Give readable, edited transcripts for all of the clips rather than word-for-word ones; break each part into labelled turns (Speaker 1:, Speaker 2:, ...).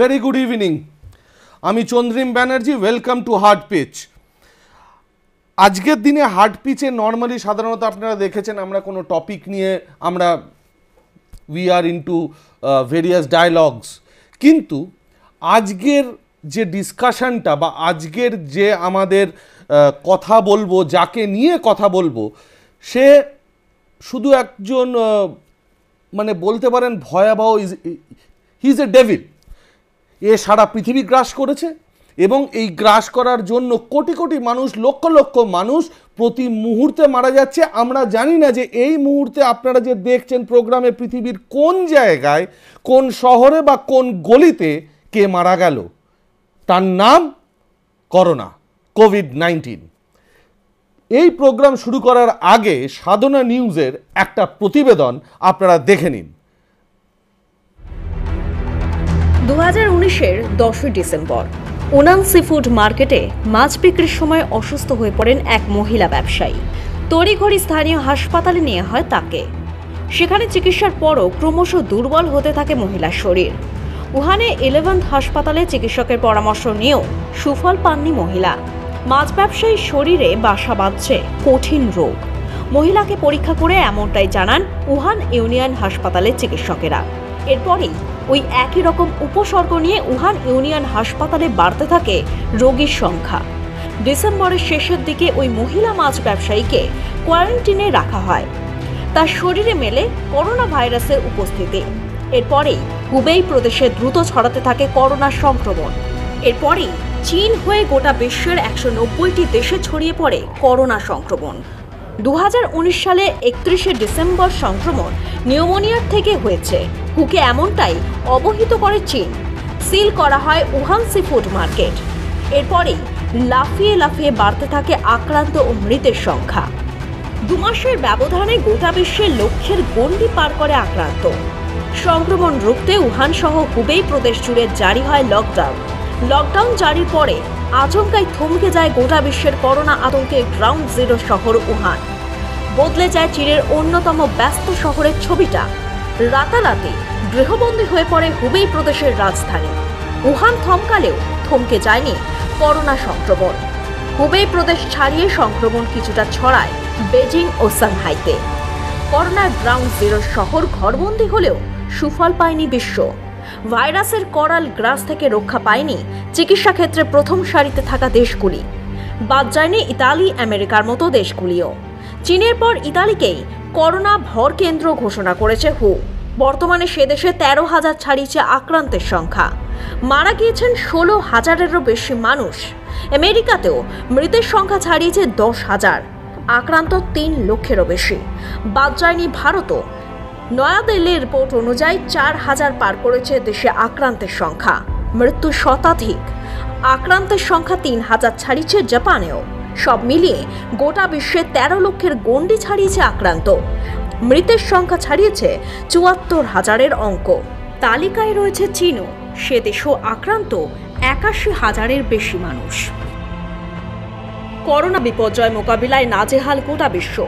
Speaker 1: Very good evening. আমি Chandrim Banerjee, welcome to hard pitch. আজকের দিনে হার্ড পিচে নর্মালি সাধারণত আপনারা দেখেছেন আমরা কোনো টপিক নিয়ে we are into various dialogues, কিন্তু আজকের যে ডিসকাশনটা বা আজকের যে আমাদের কথা বলবো, যাকে নিয়ে কথা বলবো, সে শুধু একজন মানে বলতে পারেন ভয়াবহ, হি ইজ এ ডেভিল। এ সারা পৃথিবী গ্রাস করেছে এবং এই গ্রাস করার জন্য কোটি কোটি মানুষ, লক্ষ লক্ষ মানুষ প্রতি মুহূর্তে মারা যাচ্ছে। আমরা জানি না যে এই মুহূর্তে আপনারা যে দেখছেন প্রোগ্রামে পৃথিবীর কোন জায়গায়, কোন শহরে বা কোন গলিতে কে মারা গেল। তার নাম করোনা, কোভিড-19। এই প্রোগ্রাম শুরু করার আগে সাধনা নিউজের একটা প্রতিবেদন আপনারা দেখে নিন।
Speaker 2: 2019-এর 10 ডিসেম্বর উনান সিফুড মার্কেটে মাছ বিক্রির সময় অসুস্থ হয়ে পড়েন এক মহিলা ব্যবসায়ী। তড়িঘড়ি স্থানীয় হাসপাতালে নেওয়া হয় তাকে। সেখানে চিকিৎসার পরও ক্রমশ দুর্বল হতে থাকে মহিলার শরীর। উহানে 11th হাসপাতালে চিকিৎসকের পরামর্শ নিয়েও সুফল পাননি মহিলা। মাছ ব্যবসায়ীর শরীরে বাসা বাঁধছে কঠিন রোগ। মহিলাকে পরীক্ষা করে এমনটাই জানান উহান ইউনিয়ন হাসপাতালের চিকিৎসকেরা। এরপরেই ওই একই রকম উপসর্গ নিয়ে উহান ইউনিয়ন হাসপাতালে বাড়তে থাকে রোগীর সংখ্যা। ডিসেম্বরের শেষের দিকে ওই মহিলা মাছ ব্যবসায়ীকে কোয়ারেন্টিনে রাখা হয়। তার শরীরে মেলে করোনা ভাইরাসের উপস্থিতি। এরপরেই হুবেই প্রদেশে দ্রুত ছড়াতে থাকে করোনা সংক্রমণ। এরপরেই চীন হয়ে গোটা বিশ্বের 190টি দেশে ছড়িয়ে পড়ে করোনা সংক্রমণ। 2019 সালে 31 ডিসেম্বর সংক্রমণ নিউমোনিয়ার থেকে হয়েছে। হুকে এমনটাই অবহিত করে চীন। সিল করা হয় উহান সিফুড মার্কেট। এরপরেই লাফিয়ে লাফিয়ে বাড়তে থাকে আক্রান্ত ও মৃতের সংখ্যা। 2 মাসের ব্যবধানে গোটা বিশ্বের লক্ষ্যের গণ্ডি পার করে আক্রান্ত। সংক্রমণ রুখতে উহান সহ হুবেই প্রদেশ জুড়ে জারি হয় লকডাউন। লকডাউন জারির পরে আচমকাই থমকে যায় গোটা বিশ্বের করোনা আতঙ্কের গ্রাউন্ড জিরো শহর উহান। বদলে যায় চীনের অন্যতম ব্যস্ত শহরের ছবিটা। রাতারাতি গৃহবন্দী হয়ে পড়ে হুবেই প্রদেশের রাজধানী। উহান থমকালেও থমকে যায়নি করোনা সংক্রমণ। হুবেই প্রদেশ ছাড়িয়ে সংক্রমণ কিছুটা ছড়ায় বেজিং ও সাংহাইতে। করোনার গ্রাউন্ড জিরো শহর ঘরবন্দি হলেও সুফল পায়নি বিশ্ব। ভাইরাসের করাল গ্রাস থেকে রক্ষা পায়নি চিকিৎসা ক্ষেত্রে প্রথম সারিতে থাকা দেশগুলি। বাদ যায়নি ইতালি, আমেরিকার মতো দেশগুলিও। চীনের পর ইতালিকেই করোনা ভর কেন্দ্র ঘোষণা করেছে হু। বর্তমানে সে দেশে 13,000 ছাড়িয়েছে আক্রান্তের সংখ্যা। মারা গিয়েছেন 16,000-এরও বেশি মানুষ। আমেরিকাতেও মৃতের সংখ্যা ছাড়িয়েছে 10,000, আক্রান্ত 3 লক্ষেরও বেশি। বাদ যায়নি ভারতও। নয়াদিল্লির রিপোর্ট অনুযায়ী 4,000 পার করেছে দেশে আক্রান্তের সংখ্যা। মৃত্যু শতাধিক। আক্রান্তের সংখ্যা 3,000 ছাড়িয়েছে জাপানেও। সব মিলিয়ে গোটা বিশ্বে 13 লক্ষের গণ্ডি ছাড়িয়েছে আক্রান্ত। মৃতের সংখ্যা ছাড়িয়েছে 74,000-এর অঙ্ক। তালিকায় রয়েছে চীনও। সে দেশও আক্রান্ত 81,000-এর বেশি মানুষ। করোনা বিপর্যয় মোকাবিলায় নাজেহাল গোটা বিশ্ব।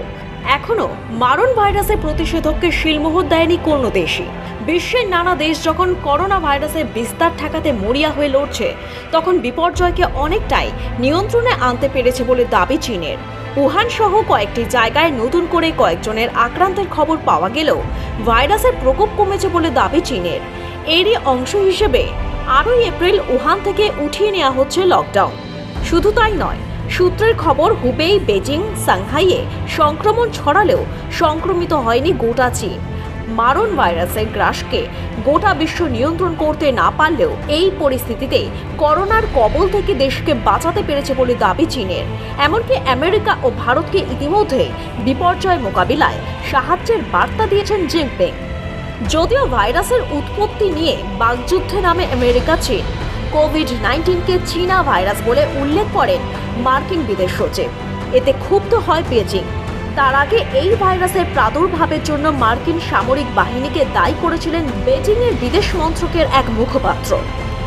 Speaker 2: এখনো মারণ ভাইরাসের প্রতিষেধককে শিলমোহর দেয়নি কোনো দেশই। বিশ্বের নানা দেশ যখন করোনা ভাইরাসের বিস্তার ঠেকাতে মরিয়া হয়ে লড়ছে, তখন বিপর্যয়কে অনেকটাই নিয়ন্ত্রণে আনতে পেরেছে বলে দাবি চীনের। উহান সহ কয়েকটি জায়গায় নতুন করে কয়েকজনের আক্রান্তের খবর পাওয়া গেলেও ভাইরাসের প্রকোপ কমেছে বলে দাবি চীনের। এরই অংশ হিসেবে 8 এপ্রিল উহান থেকে উঠিয়ে নেওয়া হচ্ছে লকডাউন। শুধু তাই নয়, সূত্রের খবর হুবেই, বেজিং, সাংহাইয়ে সংক্রমণ ছড়ালেও সংক্রমিত হয়নি গোটা চীন। মারণ ভাইরাসের গ্রাসকে গোটা বিশ্ব নিয়ন্ত্রণ করতে না পারলেও এই পরিস্থিতিতে করোনার কবল থেকে দেশকে বাঁচাতে পেরেছে বলে দাবি চীনের। এমনকি আমেরিকা ও ভারতকে ইতিমধ্যে বিপর্যয় মোকাবিলায় সাহায্যের বার্তা দিয়েছেন জিনপিং। যদিও ভাইরাসের উৎপত্তি নিয়ে বাকযুদ্ধে নামে আমেরিকা চীন। কোভিড-19কে চীনা ভাইরাস বলে উল্লেখ করেন মার্কিন বিদেশ সচিব। এতে ক্ষুব্ধ হয় বেজিং। তার আগে এই ভাইরাসের প্রাদুর্ভাবের জন্য মার্কিন সামরিক বাহিনীকে দায়ী করেছিলেন বেজিংয়ের বিদেশ মন্ত্রকের এক মুখপাত্র।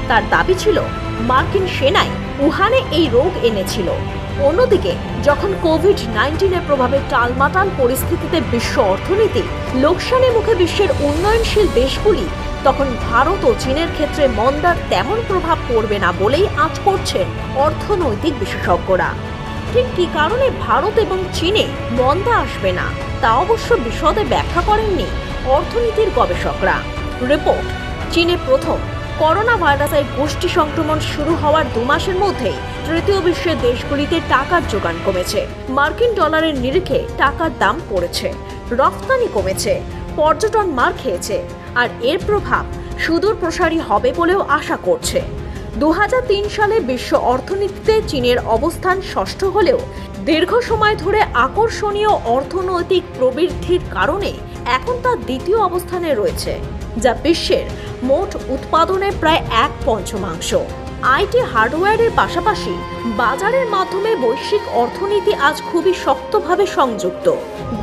Speaker 2: তার দাবি ছিল মার্কিন সেনাই উহানে এই রোগ এনেছিল। অন্যদিকে যখন কোভিড-19-এর প্রভাবে টালমাটাল পরিস্থিতিতে বিশ্ব অর্থনীতি লোকসানের মুখে বিশ্বের উন্নয়নশীল দেশগুলি তখন ভারত ও চীনের ক্ষেত্রে মন্দার তেমন প্রভাব পড়বে না বলেই আঁচ করছেন অর্থনৈতিক বিশেষজ্ঞরা। ঠিক কী কারণে ভারত এবং চীনে মন্দা আসবে না তা অবশ্য বিশদে ব্যাখ্যা করেননি অর্থনীতির গবেষকরা। রিপোর্ট, চীনে প্রথম করোনা ভাইরাসের গোষ্ঠী সংক্রমণ শুরু হওয়ার 2 মাসের মধ্যেই তৃতীয় বিশ্বের দেশগুলিতে টাকার যোগান কমেছে। মার্কিন ডলারের নিরিখে টাকার দাম পড়েছে, রফতানি কমেছে, পর্যটন মার খেয়েছে, আর এর প্রভাব সুদূর প্রসারী হবে বলেও আশা করছে। 2003 সালে বিশ্ব অর্থনীতিতে চীনের অবস্থান ষষ্ঠ হলেও দীর্ঘ সময় ধরে আকর্ষণীয় অর্থনৈতিক প্রবৃদ্ধির কারণে এখন তা দ্বিতীয় অবস্থানে রয়েছে, যা বিশ্বের মোট উৎপাদনের প্রায় 1/5। আইটি হার্ডওয়্যারের পাশাপাশি বাজারের মাধ্যমে বৈশ্বিক অর্থনীতি আজ খুবই শক্তভাবে সংযুক্ত।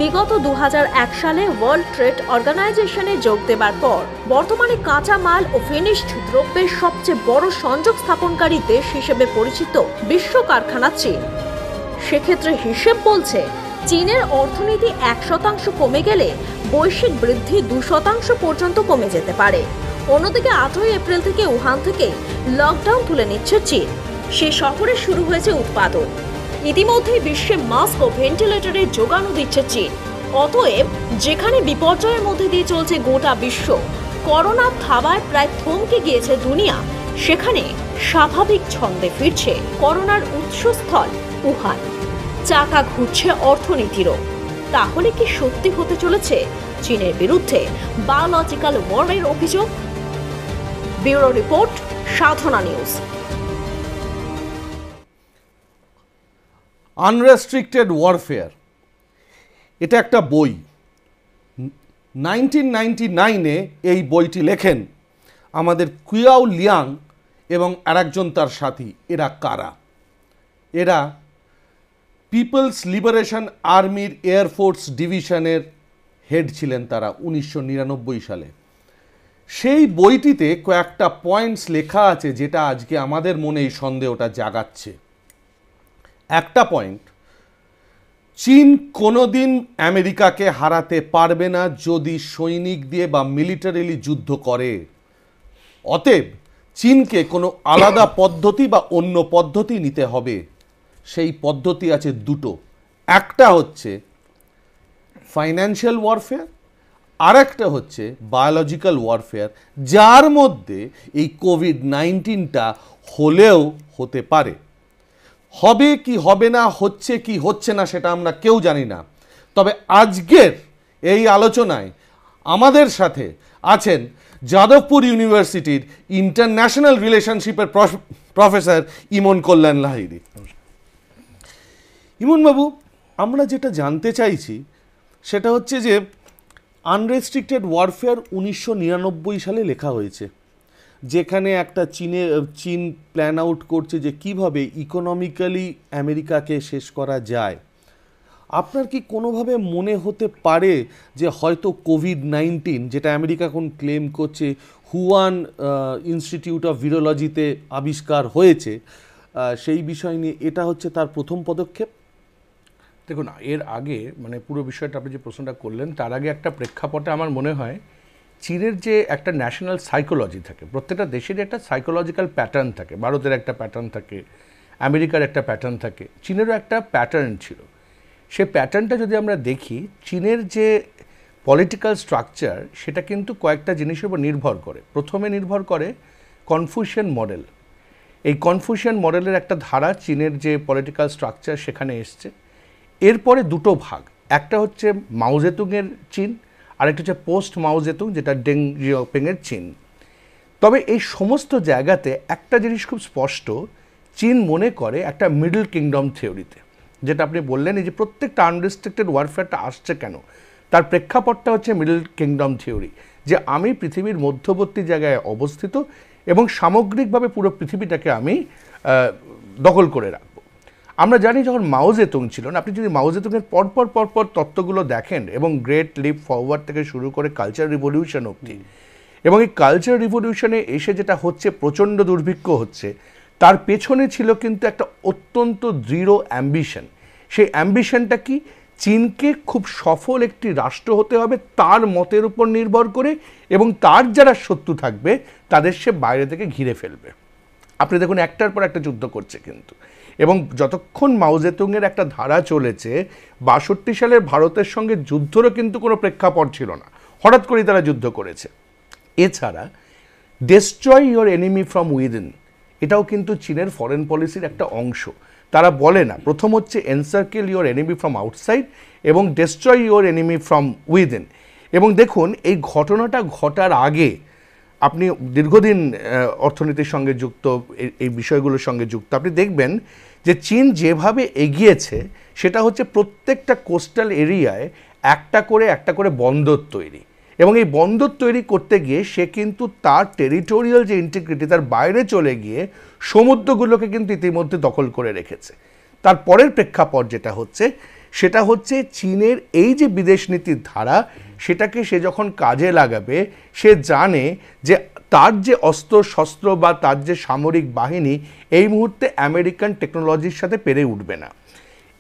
Speaker 2: বিগত 2001 সালে ওয়ার্ল্ড ট্রেড অর্গানাইজেশনে যোগ দেবার পর বর্তমানে কাঁচা মাল ও ফিনিশড দ্রব্যের সবচেয়ে বড় সংযোগ স্থাপনকারী দেশ হিসেবে পরিচিত বিশ্ব কারখানা চীন। সেক্ষেত্রে হিসেব বলছে চীনের অর্থনীতি 1% কমে গেলে বৈশ্বিক বৃদ্ধি 2% পর্যন্ত কমে যেতে পারে। অন্যদিকে 8 এপ্রিল থেকে উহান থেকে লকডাউন তুলে নিচ্ছে চীন। সে শহরে শুরু হয়েছে উৎপাদন। ইতিমধ্যেই বিশ্বে মাস্ক ও ভেন্টিলেটরের যোগানও দিচ্ছে চীন। অতএব যেখানে বিপর্যয়ের মধ্যে দিয়ে চলছে গোটা বিশ্ব, করোনার থাবায় প্রায় থমকে গিয়েছে দুনিয়া, সেখানে স্বাভাবিক ছন্দে ফিরছে করোনার উৎসস্থল উহান। চাকা ঘুরছে অর্থনীতিরও। তাহলে কি সত্যি হতে চলেছে চীনের বিরুদ্ধে বায়োলজিক্যাল ওয়ারের অভিযোগ? ব্যুরো রিপোর্ট, সাধনা নিউজ।
Speaker 1: আনরেস্ট্রিক্টেড ওয়ারফেয়ার, এটা একটা বই। 1999-এ এই বইটি লেখেন আমাদের কুয়াও লিয়াং এবং আরেকজন তার সাথী। এরা কারা? এরা পিপলস লিবারেশন আর্মির এয়ারফোর্স ডিভিশনের হেড ছিলেন তারা 1999 সালে। সেই বইটিতে কয়েকটা পয়েন্টস লেখা আছে যেটা আজকে আমাদের মনে এই সন্দেহটা জাগাচ্ছে। একটা পয়েন্ট, চীন কোনোদিন আমেরিকাকে হারাতে পারবে না যদি সৈনিক দিয়ে বা মিলিটারিলি যুদ্ধ করে। অতএব চীনকে কোনো আলাদা পদ্ধতি বা অন্য পদ্ধতি নিতে হবে। সেই পদ্ধতি আছে দুটো। একটা হচ্ছে ফাইন্যান্সিয়াল ওয়ারফেয়ার, আর একটা হচ্ছে বায়োলজিক্যাল ওয়ারফেয়ার, যার মধ্যে এই কোভিড-19টা হলেও হতে পারে। হবে কি হবে না, হচ্ছে কি হচ্ছে না, সেটা আমরা কেউ জানি না। তবে আজকের এই আলোচনায় আমাদের সাথে আছেন যাদবপুর ইউনিভার্সিটির ইন্টারন্যাশনাল রিলেশনশিপের প্রফেসর ইমন কল্যাণ লাহিড়ী। ইমনবাবু, আমরা যেটা জানতে চাইছি সেটা হচ্ছে যে আনরেস্ট্রিক্টেড ওয়ারফেয়ার 1999 সালে লেখা হয়েছে, যেখানে একটা চীন প্ল্যান আউট করছে যে কিভাবে ইকোনমিক্যালি আমেরিকাকে শেষ করা যায়। আপনার কি কোনোভাবে মনে হতে পারে যে হয়তো কোভিড-19, যেটা আমেরিকা এখন ক্লেম করছে হুয়ান ইনস্টিটিউট অফ ভিরোলজিতে আবিষ্কার হয়েছে, সেই বিষয় নিয়ে এটা হচ্ছে তার প্রথম পদক্ষেপ?
Speaker 3: দেখুন, এর আগে মানে পুরো বিষয়টা আপনি যে প্রশ্নটা করলেন তার আগে একটা প্রেক্ষাপটে আমার মনে হয় চীনের যে একটা ন্যাশনাল সাইকোলজি থাকে, প্রত্যেকটা দেশের একটা সাইকোলজিক্যাল প্যাটার্ন থাকে। ভারতের একটা প্যাটার্ন থাকে, আমেরিকার একটা প্যাটার্ন থাকে, চীনেরও একটা প্যাটার্ন ছিল। সেই প্যাটার্নটা যদি আমরা দেখি, চীনের যে পলিটিক্যাল স্ট্রাকচার সেটা কিন্তু কয়েকটা জিনিসের উপর নির্ভর করে। প্রথমে নির্ভর করে কনফুশিয়ান মডেল। এই কনফুশিয়ান মডেলের একটা ধারা চীনের যে পলিটিক্যাল স্ট্রাকচার সেখানে এসছে। এরপরে দুটো ভাগ, একটা হচ্ছে মাও জেতুংয়ের চীন, আরেকটা হচ্ছে পোস্ট মাও জেতুং, যেটা ডেং জিয়াওপিংয়ের চীন। তবে এই সমস্ত জায়গাতে একটা জিনিস খুব স্পষ্ট, চীন মনে করে একটা মিডল কিংডম থিওরিতে, যেটা আপনি বললেন এই যে প্রত্যেকটা আনরেস্ট্রিক্টেড ওয়ারফেয়ারটা আসছে কেন, তার প্রেক্ষাপটটা হচ্ছে মিডল কিংডম থিওরি, যে আমি পৃথিবীর মধ্যবর্তী জায়গায় অবস্থিত এবং সামগ্রিকভাবে পুরো পৃথিবীটাকে আমি দখল করে রাখবো। আমরা জানি যখন মাও জেতুং ছিলেন, আপনি যদি মাও জেতুংয়ের পরপর তত্ত্বগুলো দেখেন এবং গ্রেট লিপ ফরওয়ার্ড থেকে শুরু করে কালচার রিভলিউশন অবধি, এবং এই কালচার রিভলিউশনে এসে যেটা হচ্ছে প্রচণ্ড দুর্ভিক্ষ হচ্ছে, তার পেছনে ছিল কিন্তু একটা অত্যন্ত দৃঢ় অ্যাম্বিশন। সেই অ্যাম্বিশনটা কি? চীনকে খুব সফল একটি রাষ্ট্র হতে হবে তার মতের উপর নির্ভর করে, এবং তার যারা শত্রু থাকবে তাদের সে বাইরে থেকে ঘিরে ফেলবে। আপনি দেখুন একটার পর একটা যুদ্ধ করছে কিন্তু, এবং যতক্ষণ মাও জেতুংয়ের একটা ধারা চলেছে, ৬২ সালের ভারতের সঙ্গে যুদ্ধেরও কিন্তু কোনো প্রেক্ষাপট ছিল না, হঠাৎ করেই তারা যুদ্ধ করেছে। এছাড়া destroy your enemy from within, এটাও কিন্তু চীনের ফরেন পলিসির একটা অংশ। তারা বলে না, প্রথম হচ্ছে encircle your enemy from outside এবং destroy your enemy from within. এবং দেখুন এই ঘটনাটা ঘটার আগে আপনি দীর্ঘদিন অর্থনীতির সঙ্গে যুক্ত, এই বিষয়গুলোর সঙ্গে যুক্ত, আপনি দেখবেন যে চীন যেভাবে এগিয়েছে সেটা হচ্ছে প্রত্যেকটা কোস্টাল এরিয়ায় একটা করে বন্দর তৈরি, এবং এই বন্দর তৈরি করতে গিয়ে সে কিন্তু তার টেরিটোরিয়াল যে ইন্টিগ্রিটি তার বাইরে চলে গিয়ে সমুদ্রগুলোকে কিন্তু ইতিমধ্যে দখল করে রেখেছে। তার পরের প্রেক্ষাপট যেটা হচ্ছে সেটা হচ্ছে চীনের এই যে বিদেশ নীতির ধারা, সেটাকে সে যখন কাজে লাগাবে, সে জানে যে তার যে অস্ত্র শস্ত্র বা তার যে সামরিক বাহিনী এই মুহূর্তে আমেরিকান টেকনোলজির সাথে পেরে উঠবে না।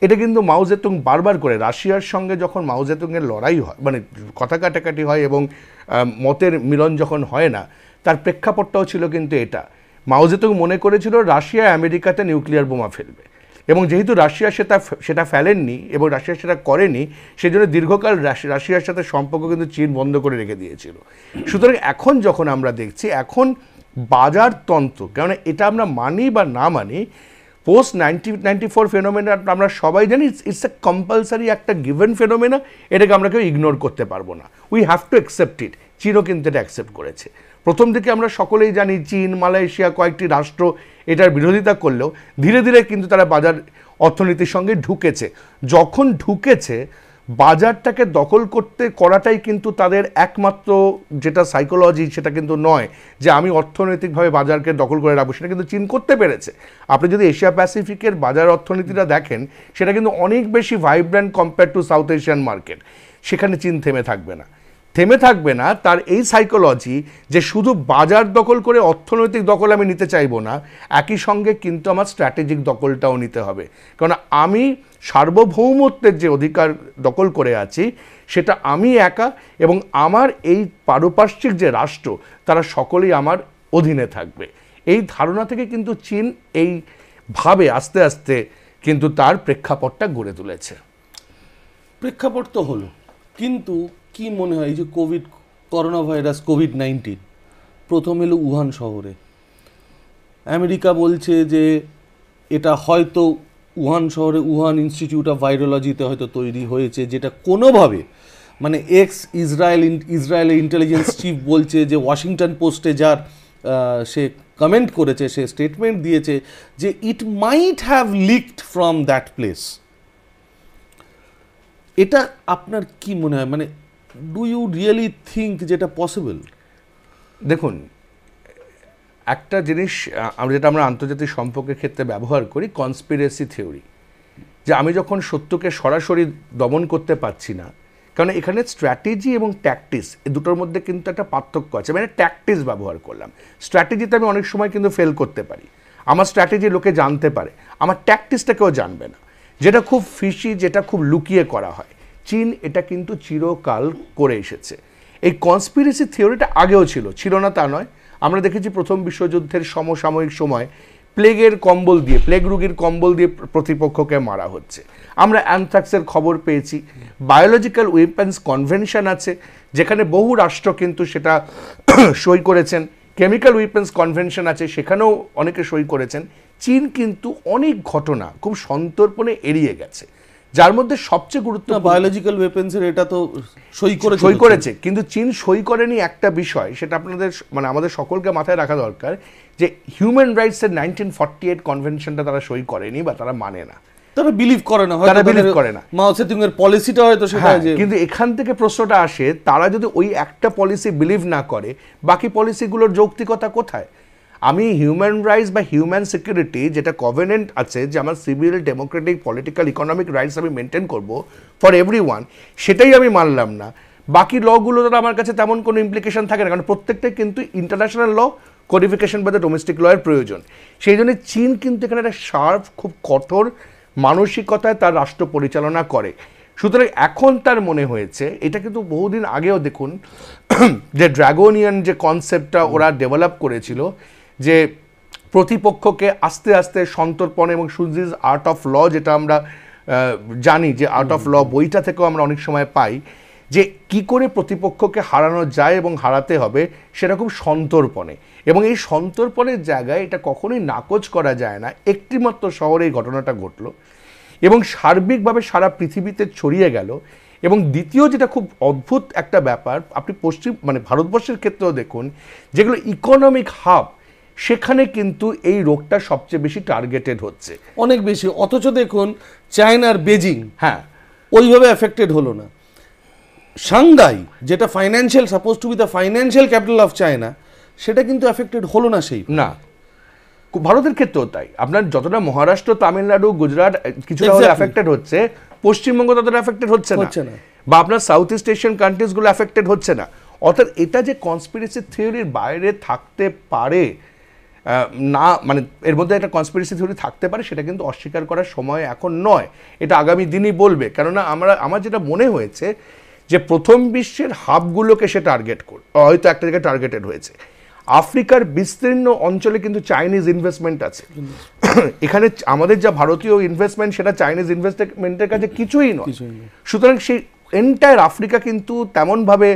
Speaker 3: এটা কিন্তু মাও জেতুং বারবার করে, রাশিয়ার সঙ্গে যখন মাও জেতুংয়ের লড়াই হয়, মানে কথা কাটাকাটি হয় এবং মতের মিলন যখন হয় না, তার প্রেক্ষাপটটাও ছিল কিন্তু এটা। মাও জেতুং মনে করেছিল রাশিয়া আমেরিকাতে নিউক্লিয়ার বোমা ফেলবে, এবং যেহেতু রাশিয়া সেটা ফেলেননি এবং রাশিয়া সেটা করেনি, সেজন্য দীর্ঘকাল রাশিয়ার সাথে সম্পর্ক কিন্তু চীন বন্ধ করে রেখে দিয়েছিল। সুতরাং এখন যখন আমরা দেখছি, এখন বাজারতন্ত্র, কেননা এটা আমরা মানি বা না মানি, পোস্ট 1994 ফেনোমেনা আমরা সবাই জানি ইটস এ কম্পালসারি একটা গিভেন ফেনোমেনা, এটাকে আমরা কেউ ইগনোর করতে পারবো না, we have to accept it. চীনও কিন্তু এটা অ্যাকসেপ্ট করেছে। প্রথম দিকে আমরা সকলেই জানি চীন, মালয়েশিয়া কয়েকটি রাষ্ট্র এটার বিরোধিতা করলেও ধীরে ধীরে কিন্তু তারা বাজার অর্থনীতির সঙ্গে ঢুকেছে। যখন ঢুকেছে, বাজারটাকে দখল করাটাই কিন্তু তাদের একমাত্র যেটা সাইকোলজি, সেটা কিন্তু নয় যে আমি অর্থনৈতিকভাবে বাজারকে দখল করে রাখবো, সেটা কিন্তু চীন করতে পেরেছে। আপনি যদি এশিয়া প্যাসিফিকের বাজার অর্থনীতিটা দেখেন, সেটা কিন্তু অনেক বেশি vibrant compare to south Asian market. সেখানে চীন থেমে থাকবে না। তার এই সাইকোলজি যে শুধু বাজার দখল করে অর্থনৈতিক দখল আমি নিতে চাইবো না, একই সঙ্গে কিন্তু আমার স্ট্র্যাটেজিক দখলটাও নিতে হবে, কারণ আমি সার্বভৌমত্বের যে অধিকার দখল করে আছি সেটা আমি একা, এবং আমার এই পারপার্শ্বিক যে রাষ্ট্র তারা সকলেই আমার অধীনে থাকবে। এই ধারণা থেকে কিন্তু চীন এইভাবে আস্তে আস্তে কিন্তু তার প্রেক্ষাপটটা গড়ে তুলেছে।
Speaker 1: প্রেক্ষাপট তো হলো, কিন্তু কি মনে হয় এই যে করোনা ভাইরাস কোভিড-19 প্রথম এলো উহান শহরে, আমেরিকা বলছে যে এটা হয়তো উহান শহরে উহান ইনস্টিটিউট অফ ভাইরোলজিতে হয়তো তৈরি হয়েছে, যেটা কোনোভাবে মানে ইসরায়েলের ইন্টেলিজেন্স চিফ বলছে যে ওয়াশিংটন পোস্টে যার সে কমেন্ট করেছে, সে স্টেটমেন্ট দিয়েছে যে it might have leaked from that place. এটা আপনার কি মনে হয়, মানে ডু ইউ রিয়েলি থিঙ্ক যেটা পসিবল?
Speaker 3: দেখুন, একটা জিনিস যেটা আমরা আন্তর্জাতিক সম্পর্কের ক্ষেত্রে ব্যবহার করি, কনস্পিরেসি থিওরি, যে আমি যখন সত্যকে সরাসরি দমন করতে পারছি না, কারণ এখানে স্ট্র্যাটেজি এবং ট্যাকটিক্স এই দুটোর মধ্যে কিন্তু একটা পার্থক্য আছে। মানে ট্যাকটিক্স ব্যবহার করলাম, স্ট্র্যাটেজিতে আমি অনেক সময় কিন্তু ফেল করতে পারি, আমার স্ট্র্যাটেজি লোকে জানতে পারে, আমার ট্যাকটিক্সটা কেউ জানবে না, যেটা খুব ফিশি, যেটা খুব লুকিয়ে করা হয়। চীন এটা কিন্তু চিরকাল করে এসেছে। এই কনস্পিরেসি থিওরিটা আগেও ছিল না তা নয়। আমরা দেখেছি প্রথম বিশ্বযুদ্ধের সমসাময়িক সময় প্লেগ রোগীর কম্বল দিয়ে প্রতিপক্ষকে মারা হচ্ছে। আমরা অ্যানথ্রাক্সের খবর পেয়েছি। বায়োলজিক্যাল ওয়েপন্স কনভেনশন আছে, যেখানে বহু রাষ্ট্র কিন্তু সেটা সই করেছেন। কেমিক্যাল ওয়েপন্স কনভেনশন আছে, সেখানেও অনেকে সই করেছেন। চীন কিন্তু অনেক ঘটনা খুব সন্তর্পণে এড়িয়ে গেছে, যার মধ্যে সবচেয়ে গুরুত্বপূর্ণ
Speaker 1: বায়োলজিক্যাল ওয়েপন্সের এটা তো সই করেছে,
Speaker 3: কিন্তু চীন সই করেনি একটা বিষয়, সেটা আপনাদের মানে আমাদের সকলকে মাথায় রাখা দরকার, যে হিউম্যান রাইটসের 1948 কনভেনশনটা তারা সই করেনি বা তারা মানে না,
Speaker 1: তারা বিলিভ করে না, মাও জেতুং এর পলিসিটা হয়তো সেটা।
Speaker 3: কিন্তু এখান থেকে প্রশ্নটা আসে, তারা যদি ওই একটা পলিসি বিলিভ না করে, বাকি পলিসিগুলোর যৌক্তিকতা কোথায়? আমি হিউম্যান রাইটস বা হিউম্যান সিকিউরিটি যেটা কভেনেন্ট আছে, যে আমার civil, Democratic, political, economic rights আমি মেনটেন করব ফর এভরিওয়ান, সেটাই আমি মানলাম না। বাকি লগুলো তো আমার কাছে তেমন কোনো ইমপ্লিকেশন থাকে না, কারণ প্রত্যেকটাই কিন্তু ইন্টারন্যাশনাল ল কোডিফিকেশন বা ডোমেস্টিক লয়ের প্রয়োজন। সেই জন্য চীন কিন্তু এখানে একটা শার্প, খুব কঠোর মানসিকতায় তার রাষ্ট্র পরিচালনা করে। সুতরাং এখন তার মনে হয়েছে, এটা কিন্তু বহুদিন আগেও দেখুন যে ড্রাগনিয়ান যে কনসেপ্টটা ওরা ডেভেলপ করেছিল, যে প্রতিপক্ষকে আস্তে আস্তে সন্তর্পণ, এবং সুজিজ আর্ট অফ ল যেটা আমরা জানি, যে আর্ট অফ ল বইটা থেকেও আমরা অনেক সময় পাই, যে কি করে প্রতিপক্ষকে হারানো যায় এবং হারাতে হবে সেটা খুব সন্তর্পণে। এবং এই সন্তর্পণের জায়গায় এটা কখনোই নাকচ করা যায় না। একটিমাত্র শহরে এই ঘটনাটা ঘটলো এবং সার্বিকভাবে সারা পৃথিবীতে ছড়িয়ে গেল। এবং দ্বিতীয় যেটা খুব অদ্ভুত একটা ব্যাপার, আপনি ভারতবর্ষের ক্ষেত্রেও দেখুন, যেগুলো ইকোনমিক হাব, সেখানে কিন্তু এই রোগটা সবচেয়ে বেশি টার্গেটেড হচ্ছে,
Speaker 1: অনেক বেশি। অথচ দেখুন চায়নার বেজিং
Speaker 3: হ্যাঁ
Speaker 1: ওইভাবে এফেক্টেড হলো না। সাংঘাই, যেটা financial, suppose two B the financial capital of China, সেটা কিন্তু এফেক্টেড হলো না। সেই
Speaker 3: না, ভারতের ক্ষেত্রেও তাই। আপনার যতটা মহারাষ্ট্র, তামিলনাড়ু, গুজরাট কিছুটা এফেক্টেড হচ্ছে, পশ্চিমবঙ্গ ততটা এফেক্টেড হচ্ছে না, বা আপনার সাউথ ইস্ট এশিয়ান কান্ট্রিজগুলো এফেক্টেড হচ্ছে না। অর্থাৎ এটা যে কনস্পিরেসি থিওরির বাইরে থাকতে পারে না, মানে এর মধ্যে একটা কনস্পিরেসি থিওরি থাকতে পারে, সেটা কিন্তু অস্বীকার করার সময় এখন নয়, এটা আগামী দিনই বলবে। কেননা আমার যেটা মনে হয়েছে যে প্রথম বিশ্বের হাবগুলোকে সে টার্গেট করে হয়তো একটা জায়গায় টার্গেটেড হয়েছে। আফ্রিকার বিস্তীর্ণ অঞ্চলে কিন্তু চাইনিজ ইনভেস্টমেন্ট আছে। এখানে আমাদের যা ভারতীয় ইনভেস্টমেন্ট, সেটা চাইনিজ ইনভেস্টমেন্টের কাছে কিছুই নয়। সুতরাং সেই এন্টায়ার আফ্রিকা কিন্তু তেমনভাবে